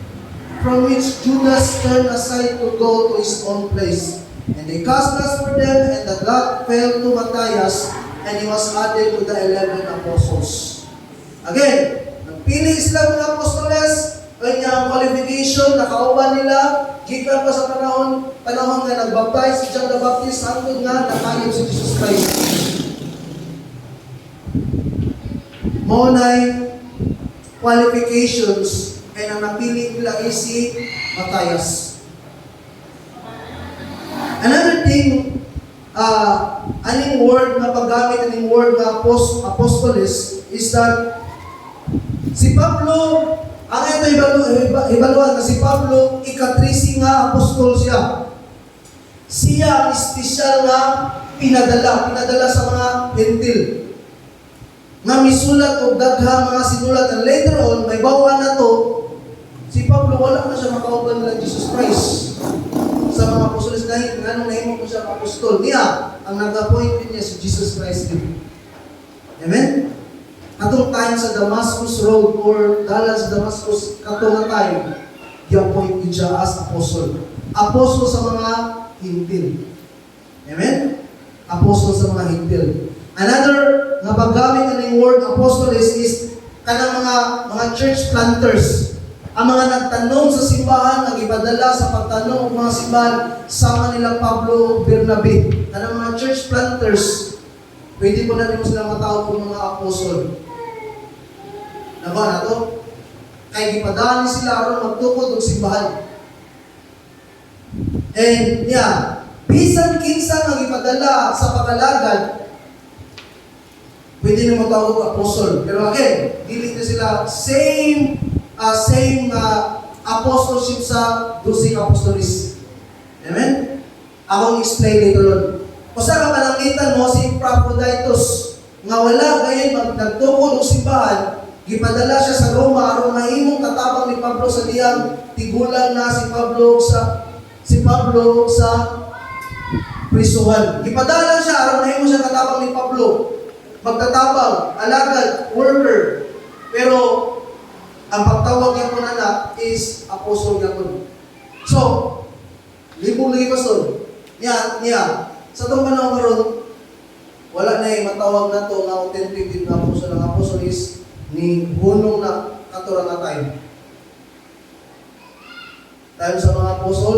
from which Judas turned aside to go to his own place. And they cast lots for them, and the lot fell to Matthias, and he was added to the 11 apostles. Again, nagpili sila mga apostoles, kanya ang qualification, nakauban nila, gikan pa sa panahon nga nagbaptize si John the Baptist, hangtod nga nakayod si Jesus Christ. Monay qualifications, kaya ang napili nila is si Matthias. Another thing, aning word na paggamit, aning word na apostoles is that si Pablo, ang ito ibaluan na si Pablo, ikatrisi nga apostol siya. Siya ang espesyal nga pinadala sa mga Gentil. Nga misulat o daghang mga sinulat. And later on, may bawaan na to, si Pablo wala na siya makauban nila Jesus Christ sa mga apostoles dahil nga nung nahimo ko siya apostol. Niya, ang nag-appoint niya si Jesus Christ din. Amen? Atong time sa Damascus Road or dala sa Damascus, katong time, i-appoint siya as apostle. Apostle sa mga Hintil. Amen? Apostle sa mga Hintil. Another nga paggamit ng word apostoles is kanang mga church planters. Ang mga nagtanong sa simbahan, nagipadala sa pagtanong ng mga simbahan, sama nila Pablo o Bernabe. Kanang mga church planters, pwede po natin mo silang matawag kung mga apostol. Nakuha na to? Kay gipadaan sila aron magtukod og simbahan. And bisan kinsa nga gipadala sa pagalagad, pwede na matawag og apostol. Pero again, dili na sila same apostleship sa 12 apostolis. Amen? Akong explain later on. Usa ka pananglitan mo si Epaphroditus nga wala gayon nagtukod og simbahan, gipadala siya sa Roma aron mahimong katabang ni Pablo sa diyang tigulang na si Pablo sa prisuhan. Gipadala siya aron mahimong siya katabang ni Pablo. Magtatabang, alagad, worker. Pero ang pagtawag niya po na is apostol niya po. So, libong lagi pastor. Niya. Sa itong panahon karon, wala na yung matawag na ito nga authentic na apostol. Ang apostol is ni hunong na katura na time. Time sa mga apostol,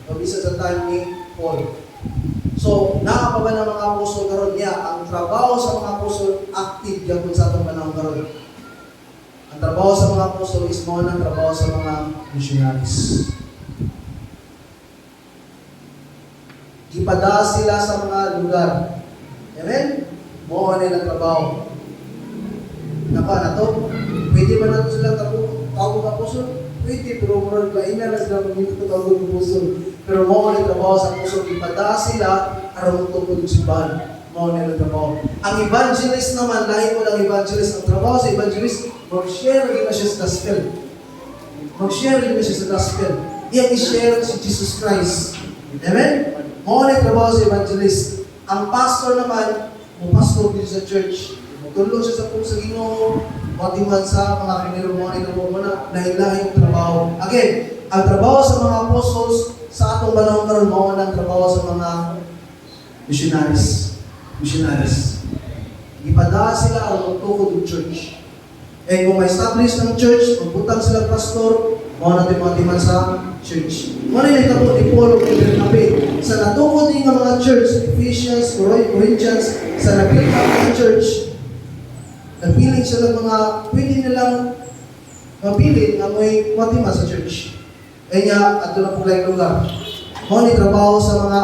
mabisa sa time ni Paul. So, nakapa ba ng mga apostol karon niya? Ang trabaho sa mga apostol, active yan kung sa itong panahon karon. Ang trabaho sa mga apostol is mo ng trabaho sa mga missionaries. Ipada sila sa mga lugar. Amen? Mo na ng trabaho. Napa na to? Pwede ba nato sila tawag apostol? Pwede, pero murag lain na sila magiging tawag apostol. Pero mo na trabaho sa apostol. Ipada sila aron tungkol ng simbahan. Mo na trabaho. Ang evangelist naman, lahi mo lang evangelist. Ang trabaho sa evangelist, mag-share rin na siya sa gospel. Mag-share rin na siya sa gospel. Iyan i-share si Jesus Christ. Amen? Mo na trabaho sa evangelist. Ang pastor naman, pastor din sa church. Magtulong siya sa puso sa Ginoo, pati man sa mga krinero mo na lahi-lahi yung trabaho. Again, ang trabaho sa mga apostles sa atong panahon karon mo ang trabaho sa mga missionaries. Ipada sila ang magtukod ng church. Eh kung ma-establish ng church, magbutang sila pastor, mo natin mga sa church. Muna yung ito ni Paul o Bernabe. Sa natukod din ng mga church, Ephesians, Corinthians, sa napiling ng church, napiling sila mga pwede nilang mapili na may matima sa church. Kaya ato na po lang lugar. Muna yung trabaho sa mga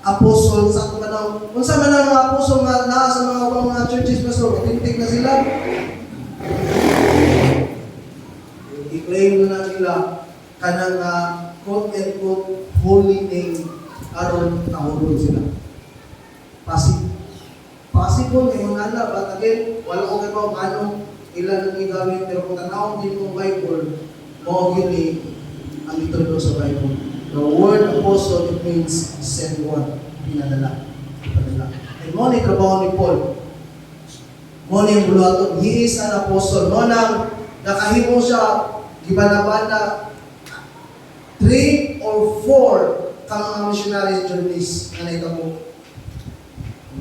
apostol sa ato manang. Kung sa manang mga apostol na sa mga churches, pastor, katintig na sila. I-claim na nila kanang quote-and-quote holy name aron nahulog sila. Possible may mga anak, but again, wala ko kayo paano ilan ang igamit, pero kung tanawin din kong Bible, mo yun ang itulo sa Bible. The word apostle, it means send one, pinadala. And mo ni trabaho ni Paul. Mo ni yung buluhaton, he is an apostle. Mo nang nakahimo siya, gibanabana 3 or 4 ka mga missionary journeys na naitamo.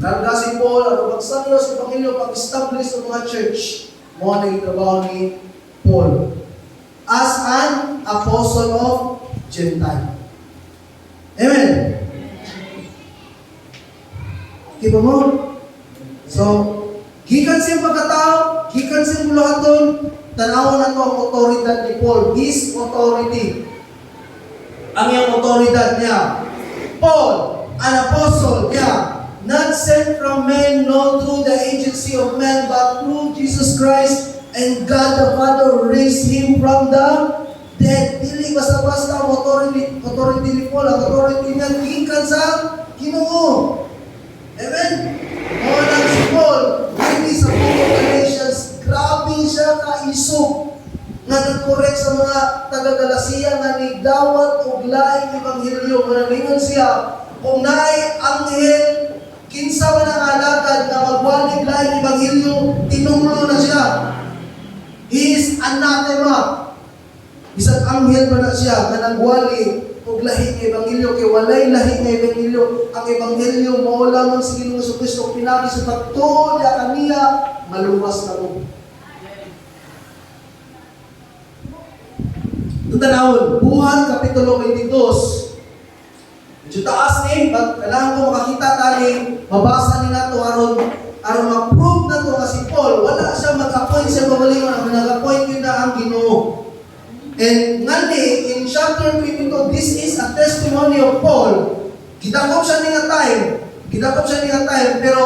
Narga si Paul, ang pagsangyo sa Panginoon, pag-establish ng mga church, mo na yung trabaho ni Paul as an apostle of Gentile. Amen? Kiba mo? So, gikan siyang pagkatao, gikan siyang buluhaton, tanaw na to ang otoridad ni Paul, his authority. Ang iyang otoridad niya. Paul, an apostle, not sent from men, not through the agency of men, but through Jesus Christ, and God the Father raised Him from the dead. Dili basta-basta ang authority ni Paul, ang authority niya, gikan sa Ginoo. Amen? Muna si Paul, hindi sa book of Galatians, grabe siya kaisog nga nag-correct sa mga taga-Galacia nga ni dawat og laing ebanghelyo. Manalingon siya, kung naay anghel, kinsa man ang alagad na magwalig laing ebanghelyo, tinumlo na siya. He is anathema. Bisag anghel pa na siya nga nagwali og lahi nga ebanghelyo, kay walay lahi nga ebanghelyo. Ang ebanghelyo mao lamang sa Ginoong Jesucristo, pinagi sa pagtuo niya kaniya, maluwas na mo. Tanawon, Buhat Kapitulo 22. Medyo taas ni, kailangan ko makakita tali, mabasa ni nato aron ma-prove na to nga si Paul, wala siya mag-appoint siya pagalingon, ang nag-appoint yun na ang Ginoo. Gidakop siya nga time, pero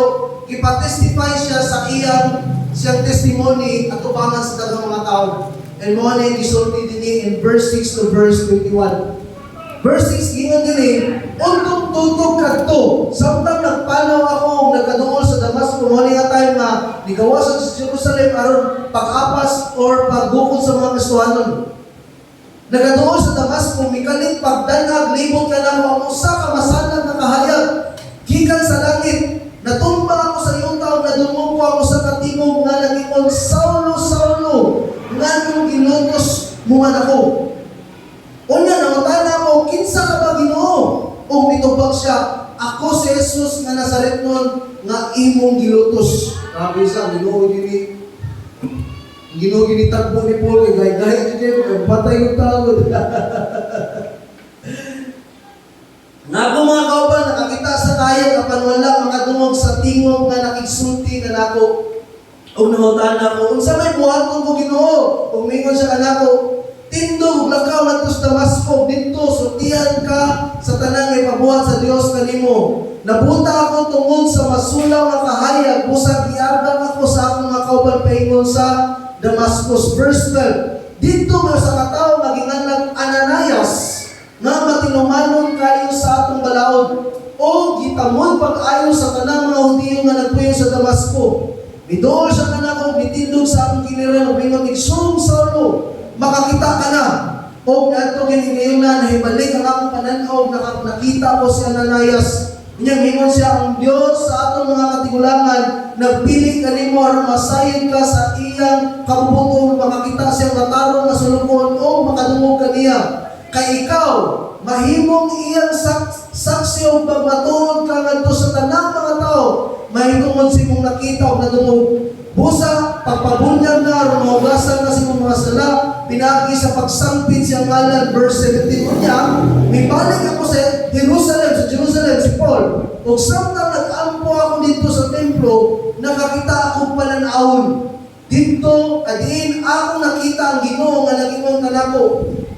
ipatestify siya sa siyang testimony at ubangan sa daghang mga tao. And mo na yung gisulti din in verse 6 to verse 21. Verse 6, gingon din untong tutog kadto, samtang nagpanaw ako, nagkadungol sa Damasco, mo nga time nga, nigawasan sa Jerusalem, aron pag-apas or pagbukod sa mga Kristohanon. Nagkadungol sa Damasco, mikalit pagdanag, libot ka na mo, usa ka masanag na kahayag, gikan sa langit, natumba ako sa iyong taon, nadungog ko ako sa katimog, nga nagingon, Saulo, Saulo, nga nung ginutos mo man ako. Unya, namutana ako, kinsa ka ba Ginoo? O mitubag siya, ako si Jesus nga Nazaret nun, nga imong gilutos. Sabi sa Ginoo gini tagpo ni Paul, gay-gay dito, patay yung tawad. Nga ako mga kauban, nakakita sa kaya, kapan wala makadungog sa tingog nga nakigsulti ka na ako. O namutana ko, unsa may buhaton ko Ginoo? O mingon siya kanako, tindog lakaw ngadto sa Damasco, dito sultihan ka sa tanang ipabuhat sa Dios kanimo. Nabuta ako tungod sa masulaw nga kahayag, busag giargang ako sa akong mga kauban paingon sa Damascus. Verse 12. Dito nga sa katawo maginganlag Ananias nga matinumanon kayo sa atong balaod o gitamon pag-ayo sa tanang mga Hudiyo nga nagpuyo sa Damasco. Midool siya kanako, mitindog sa akong kiniran ug mingon igsum Saulo, makakita ka na. O nato ngayon na nahibalik ang akong pananaw, nakita ko si Ananias. Niya mingon siya, ang Diyos sa atong mga katigulangan, nagpili ka nimo aron masayon ka sa iyang kabubuton, makakita siyang matarong na sulukon o makadungog ka niya. Kay ikaw, mahimong iyang saksi o pagmatuod ka ngadto sa tanang mga tao, mahitungod si mong nakita o nadungog. Busa, pagpabunyag na, aron mahugasan na si mga sala, pinagi sa pagsampit siyang ngalan, verse 17 niya, may balik ako sa Jerusalem, si Paul. O samtang nag-ampo ako dito sa templo, nakakita ako pananaon. Dito, adiin akong nakita ang Ginoo nga nagingon kanako.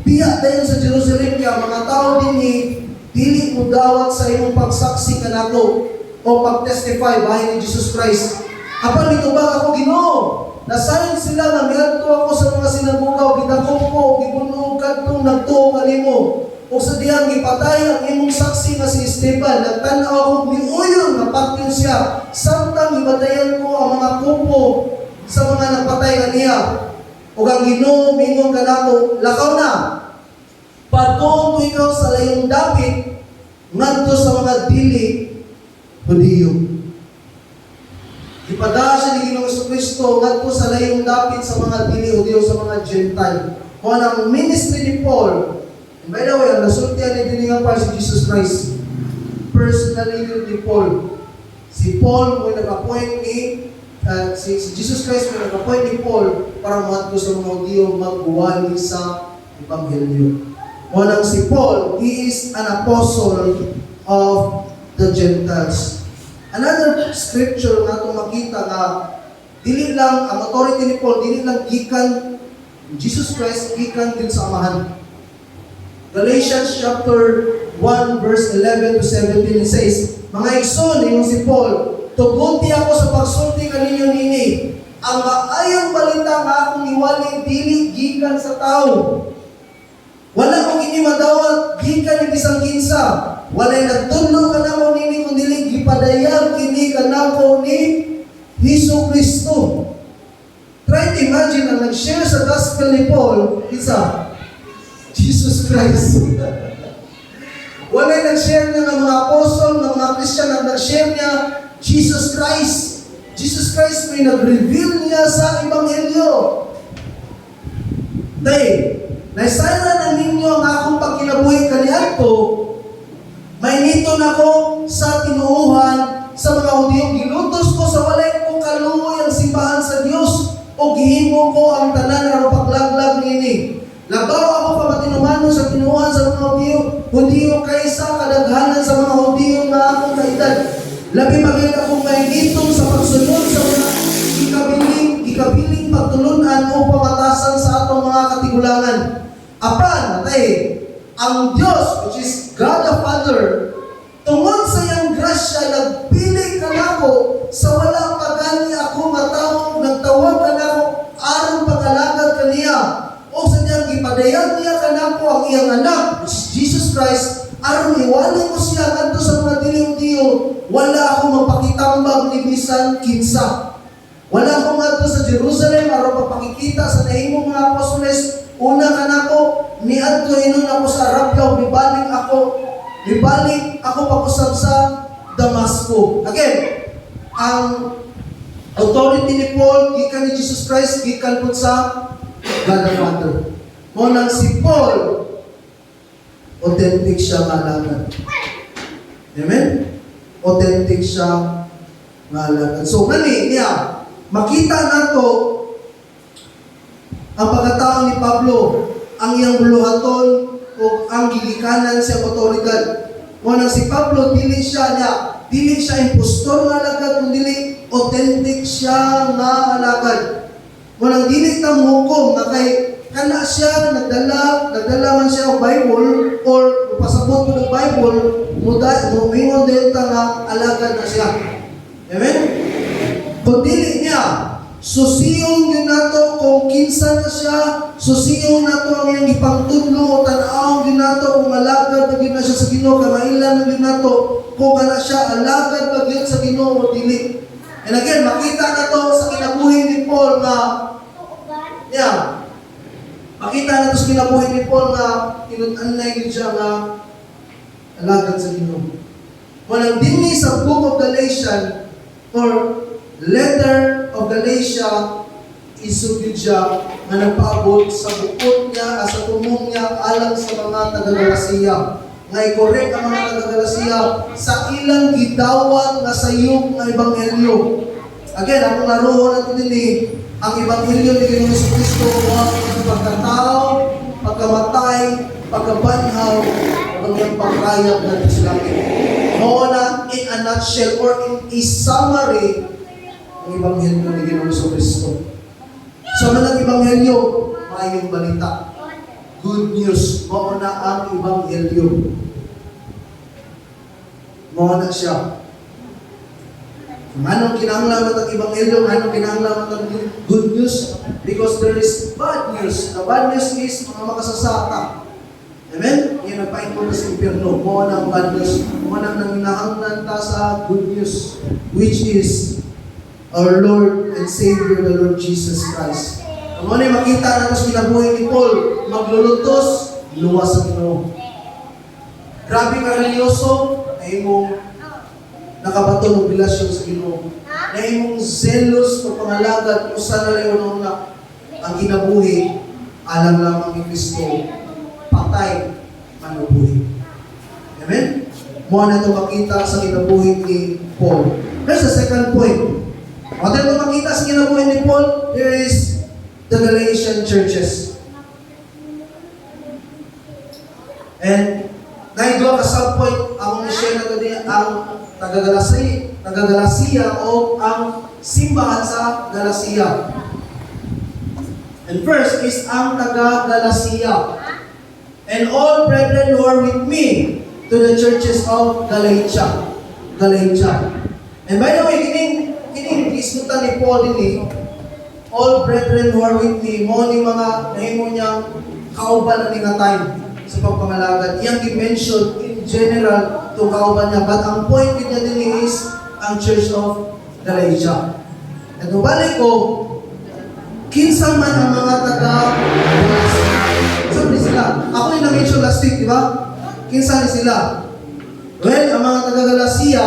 Biya dayon sa Jerusalem kaya mga tao dinhi, dili mo dawat sa imong pagsaksi kanako o pag-testify bahin ni Jesus Christ. Apan mitubag ako Ginoo. Nasayon sila nga miadto ako sa mga sinagoga, gidakop ko, gibunog kadtong nagtuo kanimo. O sa diyang gipatay ang imong saksi nga si Esteban, nagtan-aw ako miuyon nga patyon siya. Samtang gibatayan ko ang mga kupo sa mga nagpatay kaniya. O ang Ginoo mingon kanako, lakaw na. Patungo ikaw sa layong dapit ngadto sa mga dili Hudiyo. Ipadala siya ni Ginoong Jesucristo ngadto sa layong dapit sa mga dili Hudiyo, sa mga Gentile. Kung ang ministry ni Paul, by the way, ang nasultihan ni Dininga pa si Jesus Christ. Personally ni Paul. Si Paul mo nag-appoint ni si Jesus Christ mo nag-appoint ni Paul para maadto sa mga Hudiyo magbuwali sa Ebanghelyo. Kung si Paul, he is an apostle of the Gentiles. Another scripture na itong makita nga dili lang, ang authority ni Paul, dili lang gikan Jesus Christ, gikan din sa Amahan. Galatians chapter 1 verse 11 to 17 it says, mga igsoon, yung si Paul, tugunti ako sa pagsulti kaninyo nini, ang maayong balita nga akong iwali dili gikan sa tao. Wala kong ini madawat gikan ni bisang kinsa. Walay nagtudlo ka na mo nini kung dili gipadayag kini ka na ko ni Hesus Kristo. Try to imagine ang nag-share sa gospel ni Paul, isa, Jesus Christ. Walay nag-share niya ng mga apostol, ng mga Christian, ang nag-share niya, Jesus Christ. Jesus Christ may nag-reveal niya sa Ebanghelyo. Day, naisayra na ninyo ang akong pagkinabuhi kaniadto, may nito na ko sa tinuuhan sa mga Hudiyong gilutos ko sa walay kong kaluoy ang simbahan sa Dios o gihimo ko ang tanan nga paglaglag nini. Labaw ako pa matinumanon sa tinuuhan sa mga Hudiyo kaysa kadaghanan sa mga Hudiyo nga akong kaedad. Labi maging akong mahigitong sa pagsunod sa mga ikabiling pagtulunan o pamatasan sa atong mga katigulangan. Apan, natay, ang Diyos, which is God the Father, gipadayag niya kanako ang iyang anak, Jesus Christ, aron iwalay ko siya kanto sa mga dili-Hudiyo, wala akong mapakitambag ni bisan kinsa. Wala akong adto sa Jerusalem aron papakikita sa nahimong mga apostoles. Una kanako, niadto hinon ako sa Arabia, mibalik ako pakusab sa Damasco. Again, ang authority ni Paul, gikan ni Jesus Christ, gikan po sa God the Father. Ngunang si Paul, authentic siya malagad. Amen? Authentic siya malagad. So, mali niya, makita nato ang pagkatao ni Pablo, ang iyang buluhaton o ang gigikanan sa otoridad. Ngunang si Pablo, dili siya impostor nga alagad, kundi authentic siya nga alagad. Ngunang dili ta muhukom nga kay kana siya nagdala man siya og Bible or pasabot mo ng Bible, mumingon din ta nga alagad na siya. Amen? Kung dili niya, susiyong yun nato kung kinsa na siya, susiyong nato ang iyang ipangtudlo o tanawang yun nato kung alagad na yun na siya sa Ginoo, kamailan na yun nato kung kana siya alagad na yun sa Ginoo o dili. And again, makita na to sa kinabuhi ni Paul na makita na to sa kinabuhi ni Paul na tinutanay yun siya na alagad sa Ginoo. Walang dinhi sa Book of Galatians or letter of Galatia isugid siya na nagpaabot sa bukod niya sa tumong niya alang sa mga taga-Galacia. Nga i-correct ang mga taga-Galacia sa ilang gidawat nga sayop nga ebanghelyo. Again, akong naroon natin din ang ebanghelyo ni Ginoong Jesucristo ang pagkatao, pagkamatay, pagkabanhaw, ang iyang pagkayag natin sa langit. Muna, in a nutshell or in a summary, ang ebanghelyo ni Ginoong Jesucristo. Sa manang ebanghelyo, mayong balita. Good news. Muna ang ebanghelyo. Muna siya. Anong kinahanglan ng ebanghelyo? Anong kinahanglan ng good news? Because there is bad news. The bad news is mga makasasaka. Amen? Yan nagpainto sa impyerno. Muna ang bad news. Muna ang nanginahanglan ta sa good news, which is our Lord and Savior, the Lord Jesus Christ. Ang muna makita na sa kinabuhi ni Paul, maglulutos, luwas sa Ginoo. Grabe ka religyoso, ay mo nakabato ng bilasyon sa Ginoo. Na imong zealous o pangalagad kung saan na rin ang kinabuhi, alam lamang ni Kristo, patay, manubuhi. Amen? Muna na ito makita sa kinabuhi ni Paul. There's a second point. Kung ito makita sa kinabuhi ni Paul, here is the Galatian churches. And naidwa ka subpoint ang share na ito ang taga-Galacia o ang simbahan sa Galacia. And first is ang taga-Galacia. And all brethren who are with me to the churches of Galatia. And by the way, kining isnutan ni Paul din all brethren who are with me, mo ni mga nahimo niyang kauban na time sa pagpangalagad. Iyang i-mention in general to kauban niya. But ang point niya din is ang Church of Galatia. At balik ko, kinsa man ang mga taga-Galatia. Saan ni sila? Ako yung na-mention last week, di ba? Kinsa ni sila? Well, ang mga taga-Galacia,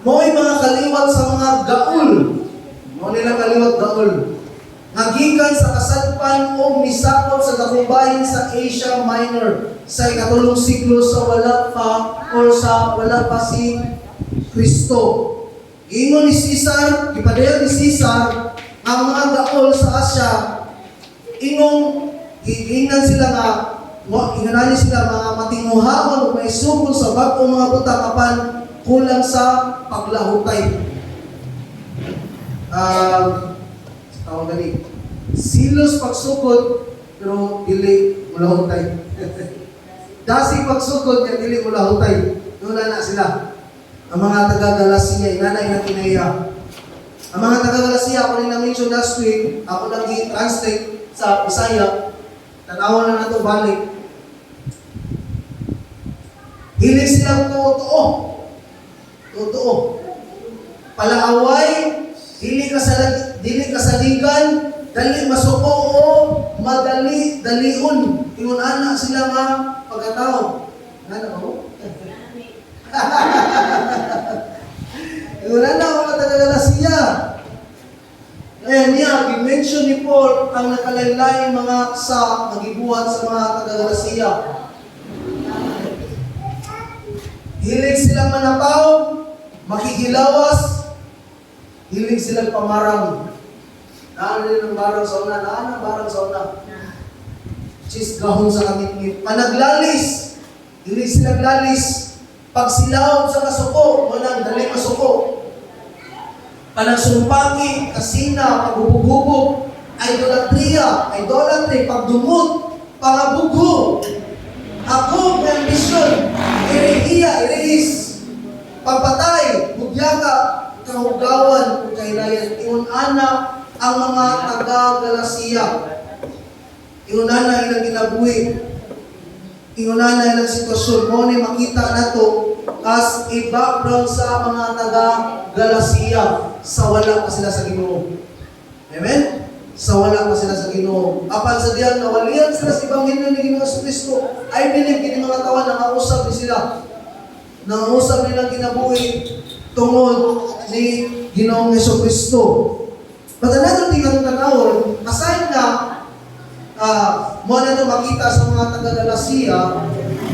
mo ay mga kaliwat sa mga gaul. Mo nila kaliwat gaul. Nagikan sa kasadpan o misakop sa kakubayan sa Asia Minor sa ikatulong siglo sa wala pa si Kristo. Ingon ni Caesar, gipadayag ni Caesar ang mga gaol sa Asia. Ingnan sila inganani sila mga matinguhaon o may sugod sa bagong mga butak apan kulang sa paglahutay. Tawag gali. Silos pagsugod pero dili mulahutay. Dasi pagsugod kaya dili mulahutay. Wala na sila. Ang mga taga-Galacia, inanay na kinaya. Ang mga taga-Galacia, ako rin na-mention last week, ako nag-translate sa Bisaya. Tanawan na nato balik. Hilig silang totoo. Totoo. Palaaway, dili kasaligan, dali masuko o madali daliun. Ingon ana sila nga pagkatao. Ano ko? Ingon ana ako taga-Galacia. Niya, i-mention ni Paul ang nakalaylay mga sa magibuhat sa mga taga-Galacia. Hilig silang manapaw, makikilawas, hilig silang pamarang. Naan rin ang barang sa una, naan ang barang sa una. Chis gahon sa kamit-ngit. Panaglalis, hilig silang lalis. Pagsilawag sa kasuko, walang dali masuko. Panagsumpaki, kasina, paghubog-hubog, idolatry, pagdumot, pangabugho, ako, ambisyon, irehis, pagpatay, bugyaka, kahugawan, kahilayan, iunana ang mga taga-Galacia. Iunana ilang kinabuhi. Iunana ilang sitwasyon. Mo ni makita nato as a background sa mga taga-Galacia sa wala pa sila sa Ginoo. Amen? Sa wala pa sila sa Ginoo. Apan sa diyang nawalian sila sa Ebanghelyo ni Ginoong Jesucristo, I believe kini mga tao nangausap ni sila. Nangausap nilang kinabuhi tungod ni Ginoong Jesucristo. But another thing ang tanawon, aside na mo na ito makita sa mga taga-Galacia,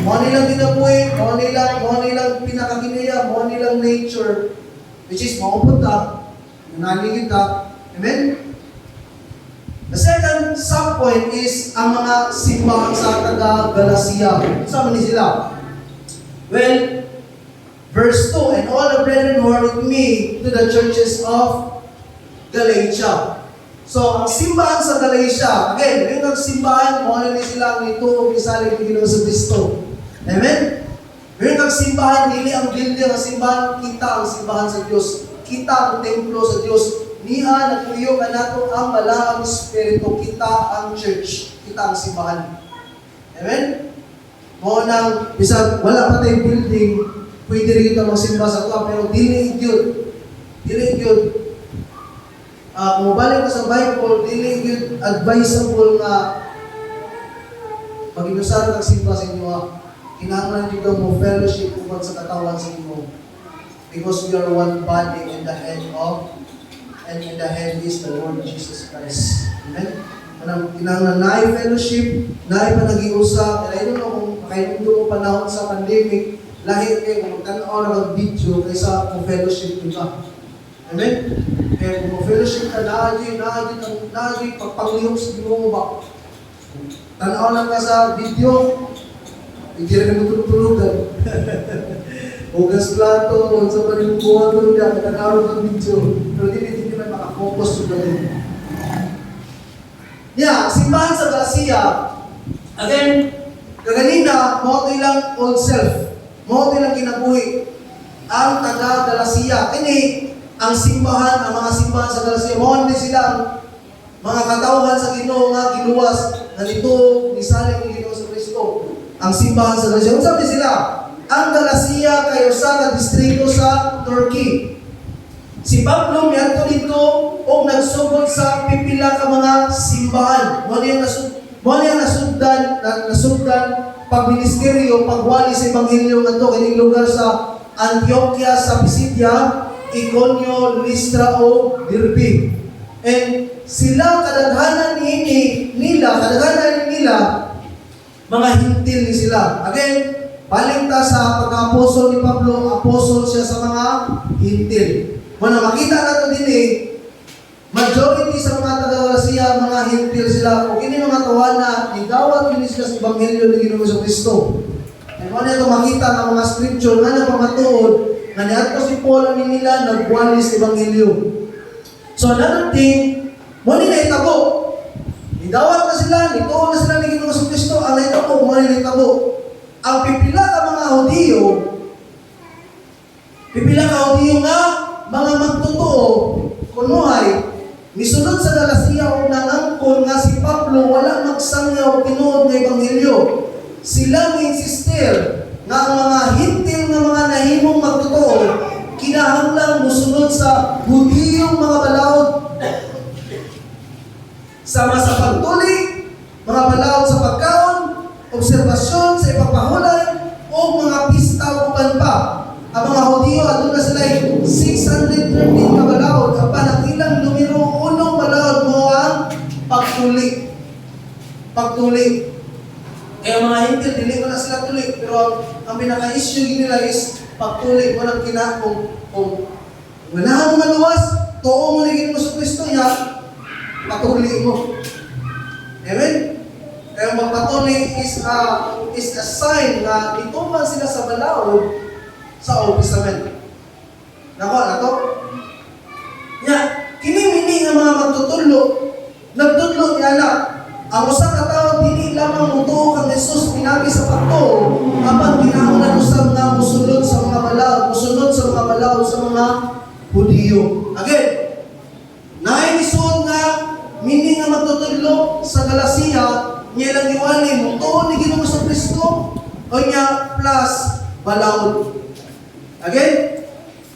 mo nilang kinabuhi, mo nilang pinakaginaya, mo nilang nature, which is maupunta, nananigid ka. Amen? The second sub-point is ang mga simbahan sa taga-Galacia. Saan ni sila? Well, verse 2, and all the brethren who are with me to the churches of Galatia. So, ang simbahan sa Galatia, again, yung simbahan, mo na sila nito o isalig ng Ginoong Jesucristo. Amen? Yung simbahan, nili ang building ang simbahan, kita ang simbahan sa Diyos. Kita ang templo sa Diyos. Niya, nagtuyo ka nato ang malaang Espiritu. Kita ang church. Kita ang simbahan. Amen? Mo nang, bisag, wala pa tayong building, pwede rin kita magsimba sa tuwa, pero dili yun. Dili yun. Kung balik ko sa Bible, dili yun advisable nga mag-inusara ng simba sa inyo. Kinahanglan dito mo fellowship upang sa katawan sa inyo. Because we are one body in the head is the Lord Jesus Christ. Amen? Kinahanglan na fellowship, na panag-iusap. And I don't know kung makainundo mo panahon sa pandemic, lahit kayo kung magtanaw na mag-video kaysa kung fellowship nyo ka. Amen? Kaya kung fellowship ka, naagin, pagpanglihok sa Ginoo mo ba? Tanaw lang ka sa video, hindi rin mo tulog-tulogan. Hugas plato, huwag sa panimbuhan tulog yan, tanaw ng video. Pero hindi naman makafocus sa ganun. Yeah, simbahan sa Galacia, again, kaganina, mo ilang old self, mo ilang kinabuhi, ang taga-Galacia. Kini, ang simbahan, ang mga simbahan sa Galacia, mo din silang mga katauhan sa Ginoo nga giluwas na nito misalig ni Ginoo sa Kristo. Ang simbahan sa Galacia, sabi sila, ang Galacia kayo sa distrito sa Turkey. Si Pablo miadto dito o nagsugod sa pipila ka mga simbahan. Mo niya nasugdan pagministeryo, pagwali sa Ebanghelyo ngadto kining lugar sa Antioquia, sa Pisidia, Iconio, Listra o Derbe. And sila kadaghanan nila mga hintil ni sila. Again, balik ta sa pagka-apostol ni Pablo, apostol siya sa mga hintil. Kung makita nato din majority sa mga taga-Galacia, mga hintil sila. Kung kini mga tawana, igawat yun sila sa Ebanghelyo ni Ginoong Jesucristo. And kung ito makita ng mga scripture, nga na pamatuod, nga niadto si Paul ang nila, nagwalis sa Ebanghelyo. So another thing, mo nila itabo. Igawat na sila, nituon na sila ni Ginoong Jesucristo, ang itabo, mo nila itabo. Ang pipila ka mga Hudiyo nga, mga magtotoo, kunuhay, Misunod sa Galacia o nangangkon nga si Pablo wala magsangyaw tinuod nga ebanghelyo. Sila insister nga ang mga hintil nga mga nahimong magtotoo kinahanglang musunod sa Hudiyong mga balaod. Sama sa pagtuli, mga balaod sa pagkaon, obserbasyon sa ipagpahulay, o mga pista uban pa. Ang mga Hudiyo, adun na sila 613 kabalaod. Ang panakilang numero 1 balaod mo ang pagtuli. Pagtuli. Kaya mga hintil, dili ko na sila tuli. Pero ang pinaka-issue nila is pagtuli mo ng kinakong. Kung manahan mo maluwas, tuo mo ligin mo sa Kristo niya, patuli mo. Amen? Kaya magpatuli is a sign na ituman sila sa balaod sa Old Testament. Nako, na to? Nya, kini-mini nga mga magtutullo, nagtutlo niya na, ang usa ka tawo dili lamang mutuo kang Jesus pinagi sa pagtuo, apan kinahanglan usab nga musulod sa mga balaod, musunod sa mga balaod sa mga Hudiyo. Again, naisod nga mini nga magtutullo sa Galacia, niya lang iwali mutuo ni Ginoo sa Kristo o niya plus balaod. Again,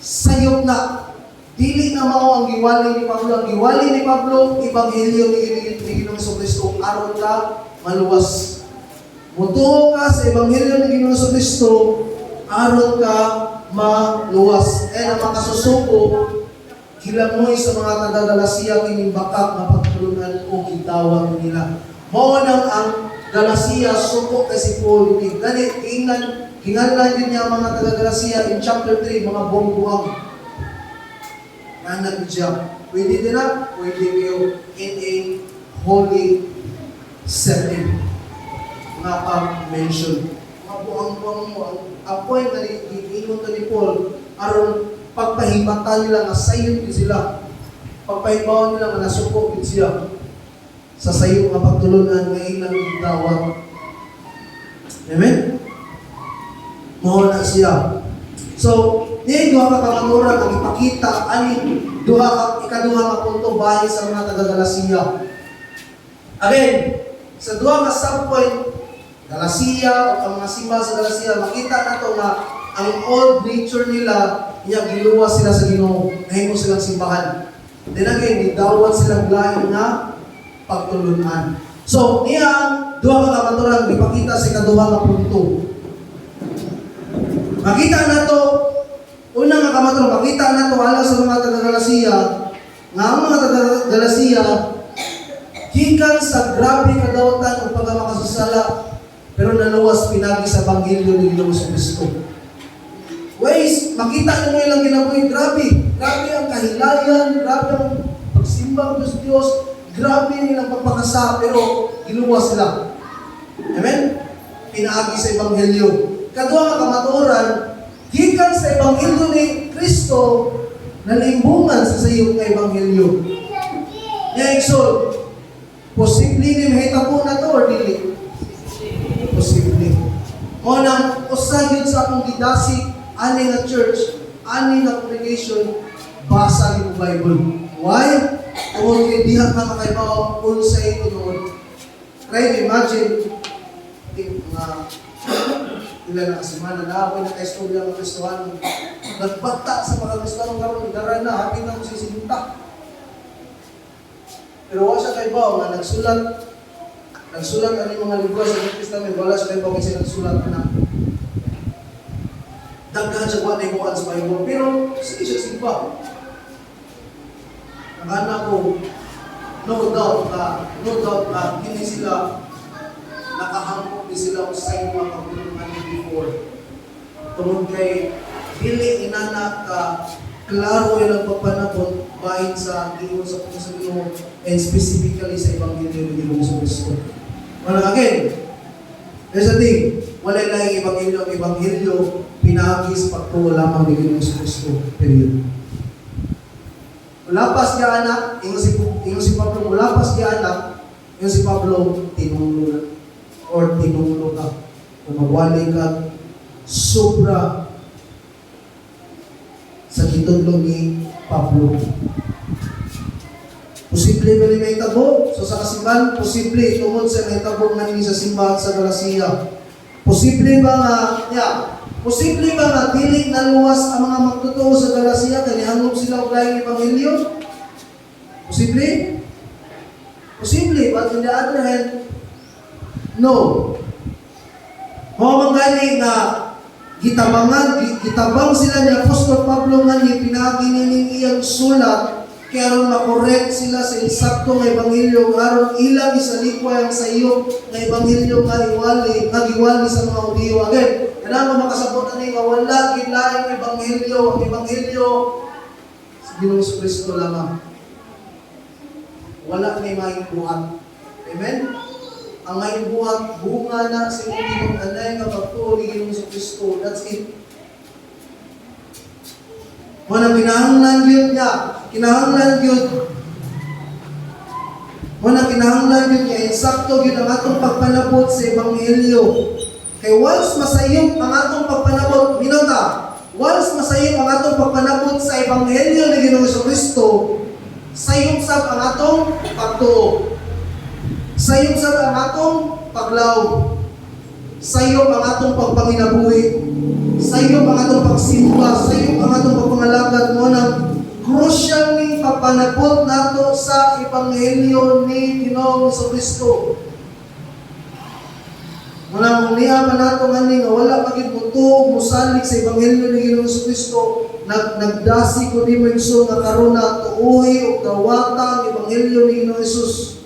sayop na. Dili na mao ang giwali ni Pablo. Ang giwali ni Pablo, ebanghelyo ni Ginoong Kristo. Aron ka maluwas. Mutuo ka sa ebanghelyo ni Ginoong Kristo, aron ka maluwas. Eh, ang makasusuko, kilamoy sa mga taga-Galacia kining bakak na pagtulungan o gitawag nila. Mao nang ang Galacia suko kay si Paul ni. Gani Kinganlan din niya mga taga-Galacia in chapter 3, mga buwang-buwang. Anak niya. Pwede din na, pwede kayo in a holy setting. Mga pag-mention. Mga buwang-buwang mo, ang point na iinom ni Paul, aron pagpahimatan nila nga sayon din sila. Pagpahibawan nila nga nasuko din siya sa sayo nga pagtulunan nga ilang gitawag. Amen? Mohon na siya. So, di duha ka kamaturan ang ipakita ani ikaduha ka punto bahin sa mga taga-Galacia. Again, sa duha ka subpoint, Galacia o ang mga simbahan sa Galacia, makita na to nga ang old nature nila, iya giluwas sila sa Ginoo, nahimo silang simbahan. Then again, gidawat silang lain na pagtulunan. So, niya duha ka kamaturan ipakita sa ikaduha ka punto. Makita na to, unang nga kamatulong, makita na to alang sa mga taga-Galacia, nga ang mga taga-Galacia, gikan sa grabe kadawatan o pagkamakasasala, pero naluwas pinagi sa Ebanghelyo ni Ginoo Kristo. Ways, makita nyo ilang ginabuhi, grabe ang kahilayan, grabe ang pagsimbang sa Diyos, grabe nilang pagpakasa, pero giluwas sila. Amen? Pinaagi sa Ebanghelyo. Kadua nga kamaturan, gikan sa Ebanghelyo ni Kristo, nalimbungan sa sayo nga Ebanghelyo. Nga iksod, posible ni mahitabo na to or dili? Posible. O nang usayod sa akong gidasig, ani nga church, ani nga congregation, basa ni Bible. Why? Kung diha ka makaibaw, unsay tunood. Try to imagine, ilan na kasimana na ako naka-istorya ng Kristohan. Nagbata sa mga Kristohan karon daran na happy na ko si sinunta. Pero wala siya kay Bao nga nagsulat ani mga libro sa New Testament, wala siya kay Bao kasi nagsulat na. Daghan siya wa buwan sa Bible, pero sige siya simba. Ang anak ko, no doubt na hindi sila nakahamok din sila sa mga pagtulungan before. Tungod kay dili inana ka klaro yung nagpapanabot bahin sa Ginoo sa Ginoo and specifically sa Ebanghelyo ni Ginoo sa Kristo. Well, again, there's a thing. Wala lang ang Ebanghelyo pinagi sa pagtuo lamang ni Ginoo sa Kristo. Period. Lapas niya anak, ingon si Pablo, lapas niya anak, yung si Pablo, tinulog ka. Kung magwali ka, sobra sa kitudlo ni Pablo. Posible ba ni may tabo? So sa kasimbahan, posible tungod sa may tabo nga ni sa simbahan sa Galacia. Posible ba nga, posible ba nga dili naluwas ang mga magtotoo sa Galacia kaya hangop sila og laing ebanghelyo? Posible? Posible, but on the other hand, no. Mao gani nga gitabang sila ni Apostol Pablo nga ni pinagi nining iyang sulat kaya ron makorek sila sa insakto nga ebanghelyo aron ilang isalikwa ang sa iyo nga ebanghelyo nga giwali sa mga Hudiyo. Again, kanang makasabot ani nga wala gid laing ebanghelyo, ang ebanghelyo sa Ginoong Kristo lamang. Wala may maing buhat. Amen? Ang maing buhat, bunga na sa imong anay nga pagtuo ni Ginoong Kristo. That's it. Wala kinahanglan yun niya. Kinahanglan yun. Wala kinahanglan yun niya. Insakto yun ang atong pagpanabot sa Ebanghelyo. Kaya once masayop ang atong pagpanabot, minota, once masayop ang atong pagpanabot sa Ebanghelyo ni Ginoong Kristo, sayop sab ang atong pagtuo. Sayop sab ang atong paglaw. Sayop ang atong pagpanginabuhi. Sayop ang atong pagsimba. Sayop ang atong pagpangalagad mo ng crucial ni pagpanabot nato sa Ebanghelyo ni Ginoong Kristo. Muna muniha pa nato ngani nga wala pagid mutuog musalig sa Ebanghelyo ni Ginoong Kristo. Nagdasi ko di mo iso nga karon na tuuhi o dawata ang Ebanghelyo ni Ginoong Hesus.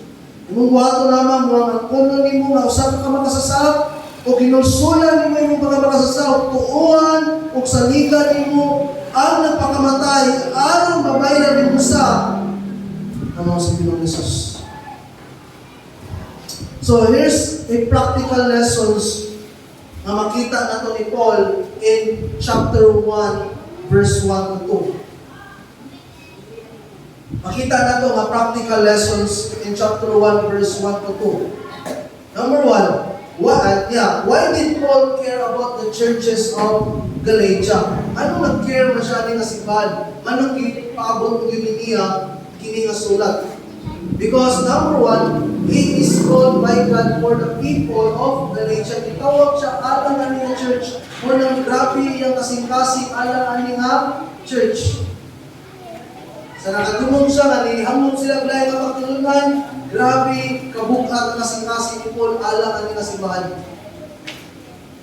Imong buhaton lamang mo ang kono nimo nga usa ka makasasap o kinulsulan nimo imong pagkabakasasap, tuuhan o saligan nimo ang nagpakamatay aron mabayaran nimo sa ano sa Ginoong Hesus. So here's a practical lessons na makita nato ni Paul in chapter 1 verse 1 to 2. Makita nato nga practical lessons in chapter 1 verse 1 to 2. Number 1, why did Paul care about the churches of Galatia? Ano nag-care na siya ni kasimbahan? Anong paabot ng niya kini nga sulat? Because number 1, he is called by God for the people of Galatia. Itawag siya alang ani nga church. Munang grabe yung kasing-kasing alang ani nga church. Sa nakatumong siya, nanihamon sila gulay nga pagtulunan, grabe, kabukat na kasing-kasing ni Paul alang ani nga simbahan.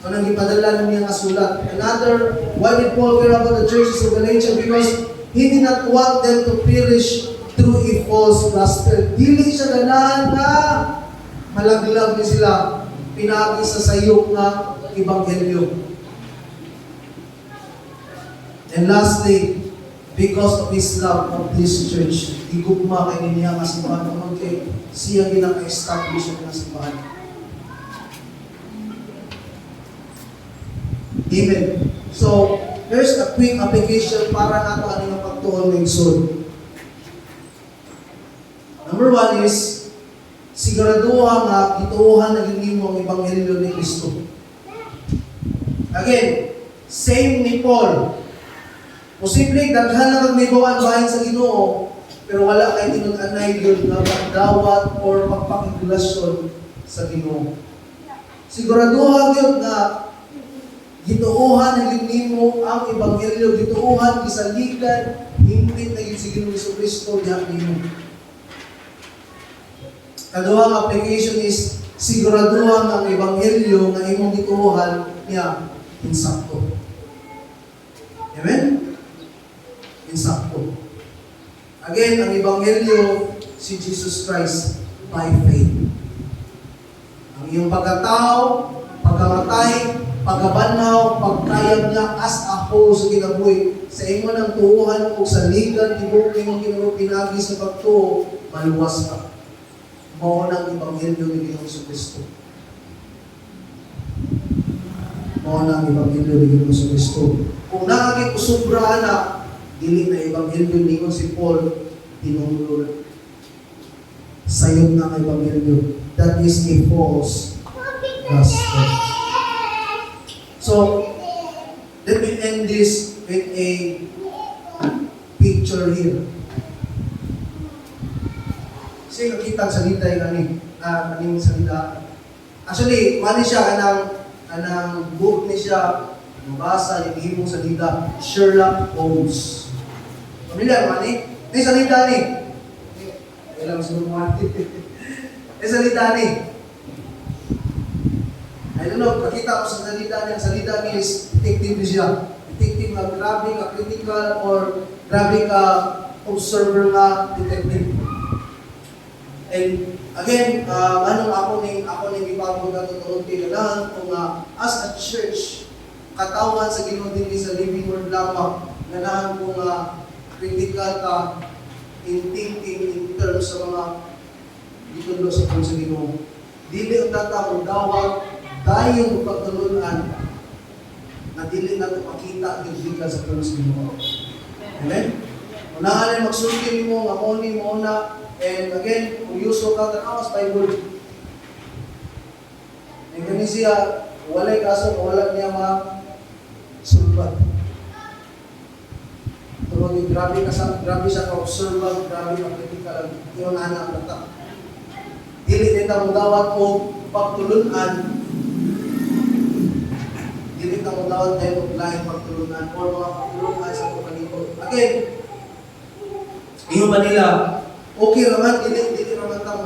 So nang ipadala niya nga sulat. Another, why did Paul care about the churches of Galatia? Because he did not want them to perish through a false gospel. Dili siya ganahan na malaglag ni sila pinagi sa sayop na ebanghelyo. And lastly, because of his love of this church, igugma kay niya nga simbahan tungod kay siya ginaka-establish ang simbahan. Amen. So, here's a quick application para nato ani nga pagtuon ng igsoon. Number 1 is, siguraduha nga gituohan na ginimo ang ebanghelyo ni Kristo. Again, same ni Paul. Posible daghan na kag nibuan bahin sa Ginoo, pero wala kay tinun-anay yun nga pagdawat or pagpakigulasyon sa Ginoo. Siguraduha gyud nga gituohan na ginimo ang ebanghelyo, gituohan gisaligan, hingpit na gyud si Ginoong Kristo diha nimo. Kaduhang application is siguraduhan ang ebanghelyo nga imong gituohan niya insakto. Amen? Insakto. Again, ang ebanghelyo si Jesus Christ by faith. Ang iyong pagkatao, pagkamatay, pagkabanhaw, pagkayag niya as a whole sa kinabuhi, sa imo ng tuuhan o sa ligan, tibok imong Ginoo pinagi sa pagtuo, maluwas ka. Mao nang ebanghelyo ni Ginoong Kristo. Mao nang ebanghelyo ni Ginoong Kristo. Kung nakagit usubrahan na, dili na ebanghelyo ni si Paul, tinulungan. Sayon na ang ebanghelyo. That is a false gospel. So, let me end this with a picture here. Sige, nakita ang salita yung aning salita. Actually, mali siya anang book ni siya, mabasa yung himong salita, Sherlock Holmes. Pamilyar, mali? May salita ni. Kailang sunod mo. May salita ni. I don't know, pakita ko sa salita niya. Ang salita niya is detective siya. Detective na grabe ka critical or grabe ka observer nga detective. And again, ako ning ipagod na tutulong tinalahan kung as a church, katawan sa Ginoo dinhi sa Living Word lamang, ganahan kung critical ka in thinking in terms sa mga gitulo sa kung sa Ginoo. Dili ang tatawag dawag dayon pagtulunan na dili nato makita critical sa kung sa Ginoo. Amen? Unahan ay magsulti mo nga mo ni mo na. And again, kung yuso ka, tanawas Bible. And kani siya, walay kaso, wala niya sulbat. Tawag grabe siya ka-observant, grabe ka-critical, yun anak nata. Dili nita mong dawat o pagtulunan, dili nita mong dawat tayo o laing pagtulunan, o mga pagtulunan sa pagkalikot. Again, iyo Manila, okay naman, dili naman ta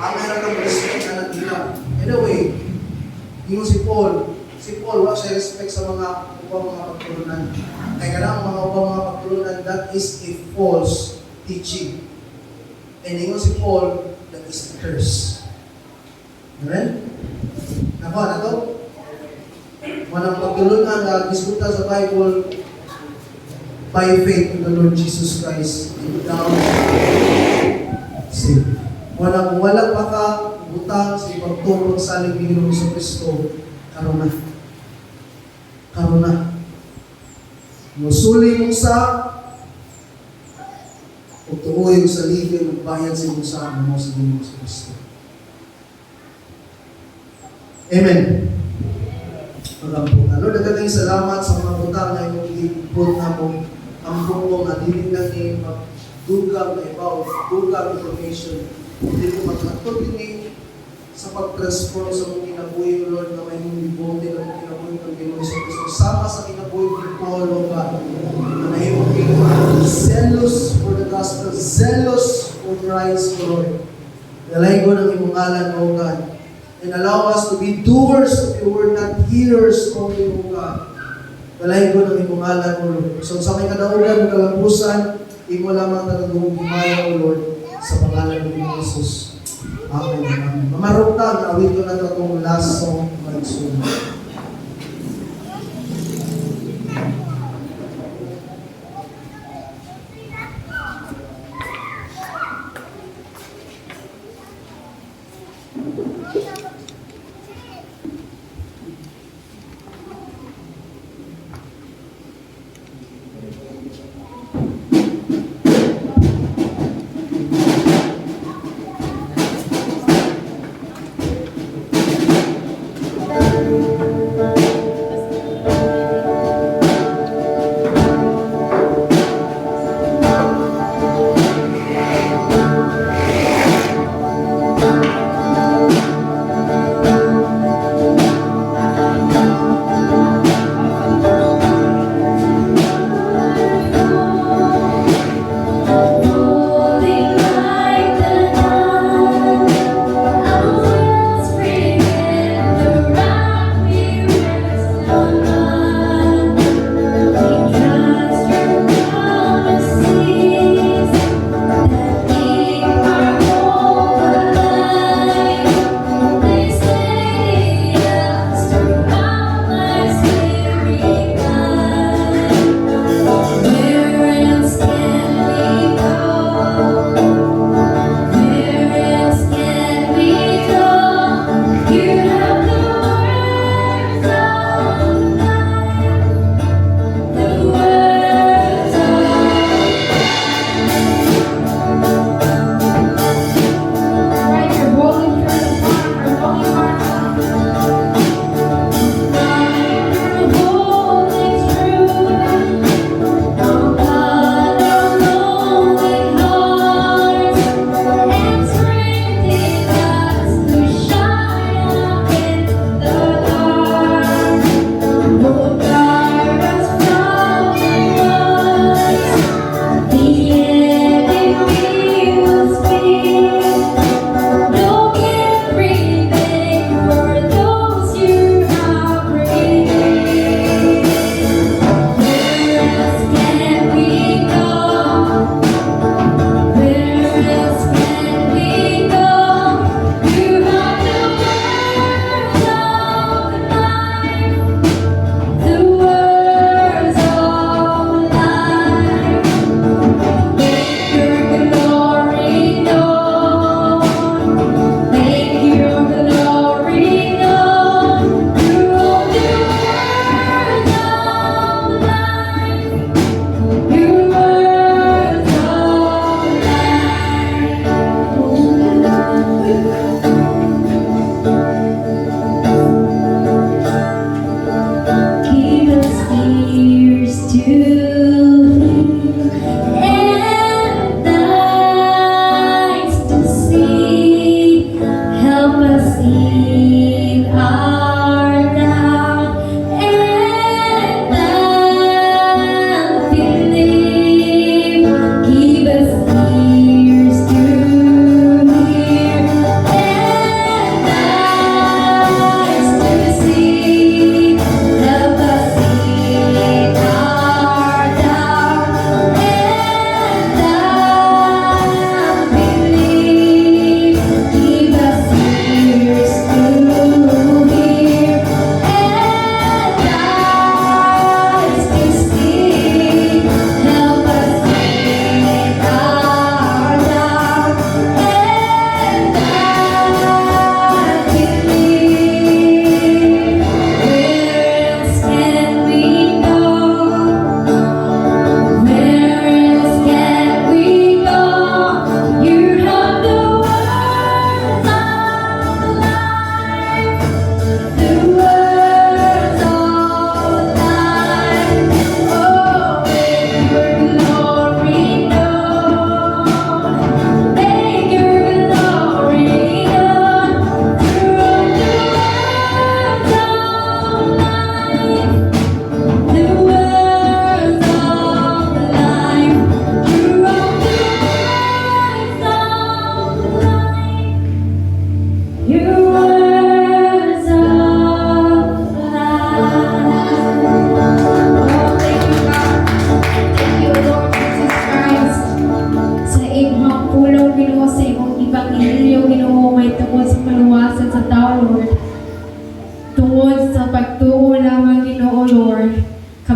mamay na kang respect na nagila. Anyway, yung si Paul, wala siya respect sa mga upang mga pagtulunan. Kaya nga mga upang mga pagtulunan, that is a false teaching. And yung si Paul, that is a curse. Amen? Nakuha na to? Manang pagtulunan na diskuta sa Bible, by faith in the Lord Jesus Christ, without sin. Walang pa ka butang sa ipagtulong sa Panginoon sa Kristo, karon na. Musuli mong sa o tuoy sa ligay magbayad sa imong sa mo sa Panginoon sa Kristo. Amen. Pagkamputan. Lord, daghang salamat sa mga butang na imong ibot na mo ang bukong at hindi lang ni magdugang na ibaw, dugang information. Hindi ko magkatod din sa pag-transform sa mong kinabuhi, Lord, na may mong libote na mong kinabuhi ng Panginoon sa Kristo. Sama sa kinabuhi ni Paul, O God, na may mong kinabuhi, zealous for the gospel, zealous for Christ, Lord. Dalay ko ng imong ngalan, O God, and allow us to be doers of your word, not hearers only, O God. Dalay ko ng imong ngalan, O Lord. So sa may kadaugan, kalampusan, imo lamang talagang gumaya, O Lord, sa pangalan ng Jesus. Amen. Amen. Mamarong ta, awit ko na ito itong last song ng Sunod.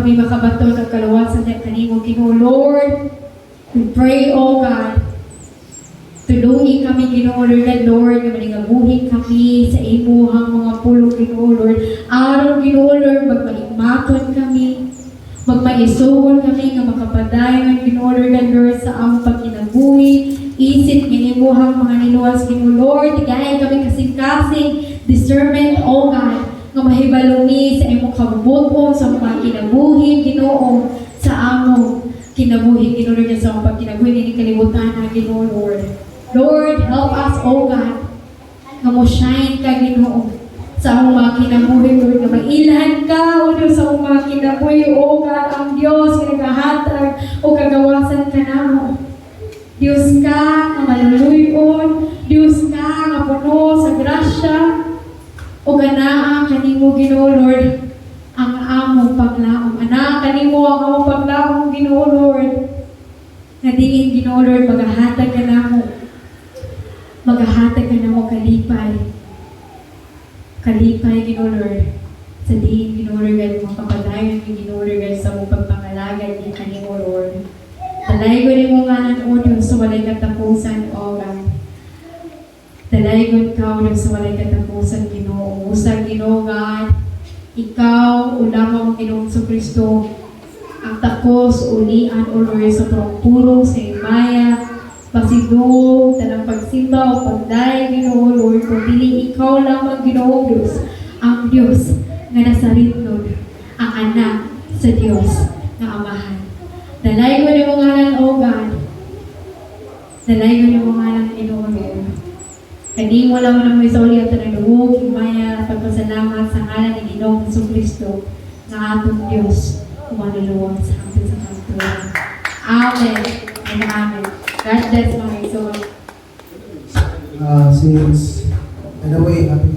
kami makabato ng kalawasan ng kanimo, Ginoo. Lord, we pray, O God, tulungi kami, Ginoo, Lord, nga maningabuhi kami sa imuhang mga pulong, Ginoo, Lord. Araw, Ginoo, Lord, magmaimaton kami, magmaisuon kami nga makapadayon, Ginoo, Lord, sa among pagkinabuhi, isip, ginimuhang mga niluwas, Ginoo, Lord, tigaya kami kasing-kasing, discernment, O God, nga mahibalumi sa imong kabubuton, sa mga kinabuhi, Ginoo, sa among kinabuhi, Ginoo, Lord, sa among pagkinabuhi, hindi kalibutan na, Ginoo, Lord. Lord, help us, O God, nga mo shine ka, Ginoo, sa among mga kinabuhi, Lord, nga mailan ka, O Diyos, sa among mga kinabuhi, O God, ang Diyos, nga naghahatag, o kagawasan ka namo. Diyos ka, nga maluluyon, Diyos ka, nga puno sa grasya, o ganaa kanimo, Ginoo, Lord, ang among paglaom. Ana, kanimo ang among paglaom, Ginoo, Lord, nga diin, Ginoo, Lord, maghahatag ka namo. Maghahatag ka namo kalipay. Kalipay, Ginoo, Lord, sa diin, Ginoo, Lord, mga kapadayon, Ginoo, Lord, sa mong pagpangalagay ni kanimo, Lord. Dalaygon ni mo ngalan, O Diyos, sa walay katapusan, O God. Dalaygon ka, O Diyos, sa walay katapusan, Ginoo. Usag, Ginoo, God, ikaw, ulamang Ginoong Kristo, ang takos, ulian, O Lord, sa pulong, sa imaya, pasidong, tanang pagsimba, o pagday, Ginoo, Lord, kung dili ikaw lamang, Ginoo, Diyos, ang Diyos nga nasa ritnod, ang anak sa Diyos nga amahan. Dalay ko ni mo ngalan, O God. Dalay ko ni mo ngalan, Ginoo, Lord. Kani mo lang mo na mo isuli at nagduhog, himaya, pagpasalamat sa ngalan ni Ginoong Kristo na atong Diyos, umanuluwang sa atin sa kantuan. Amen and amen. God bless mga iso. Since, by the way, happy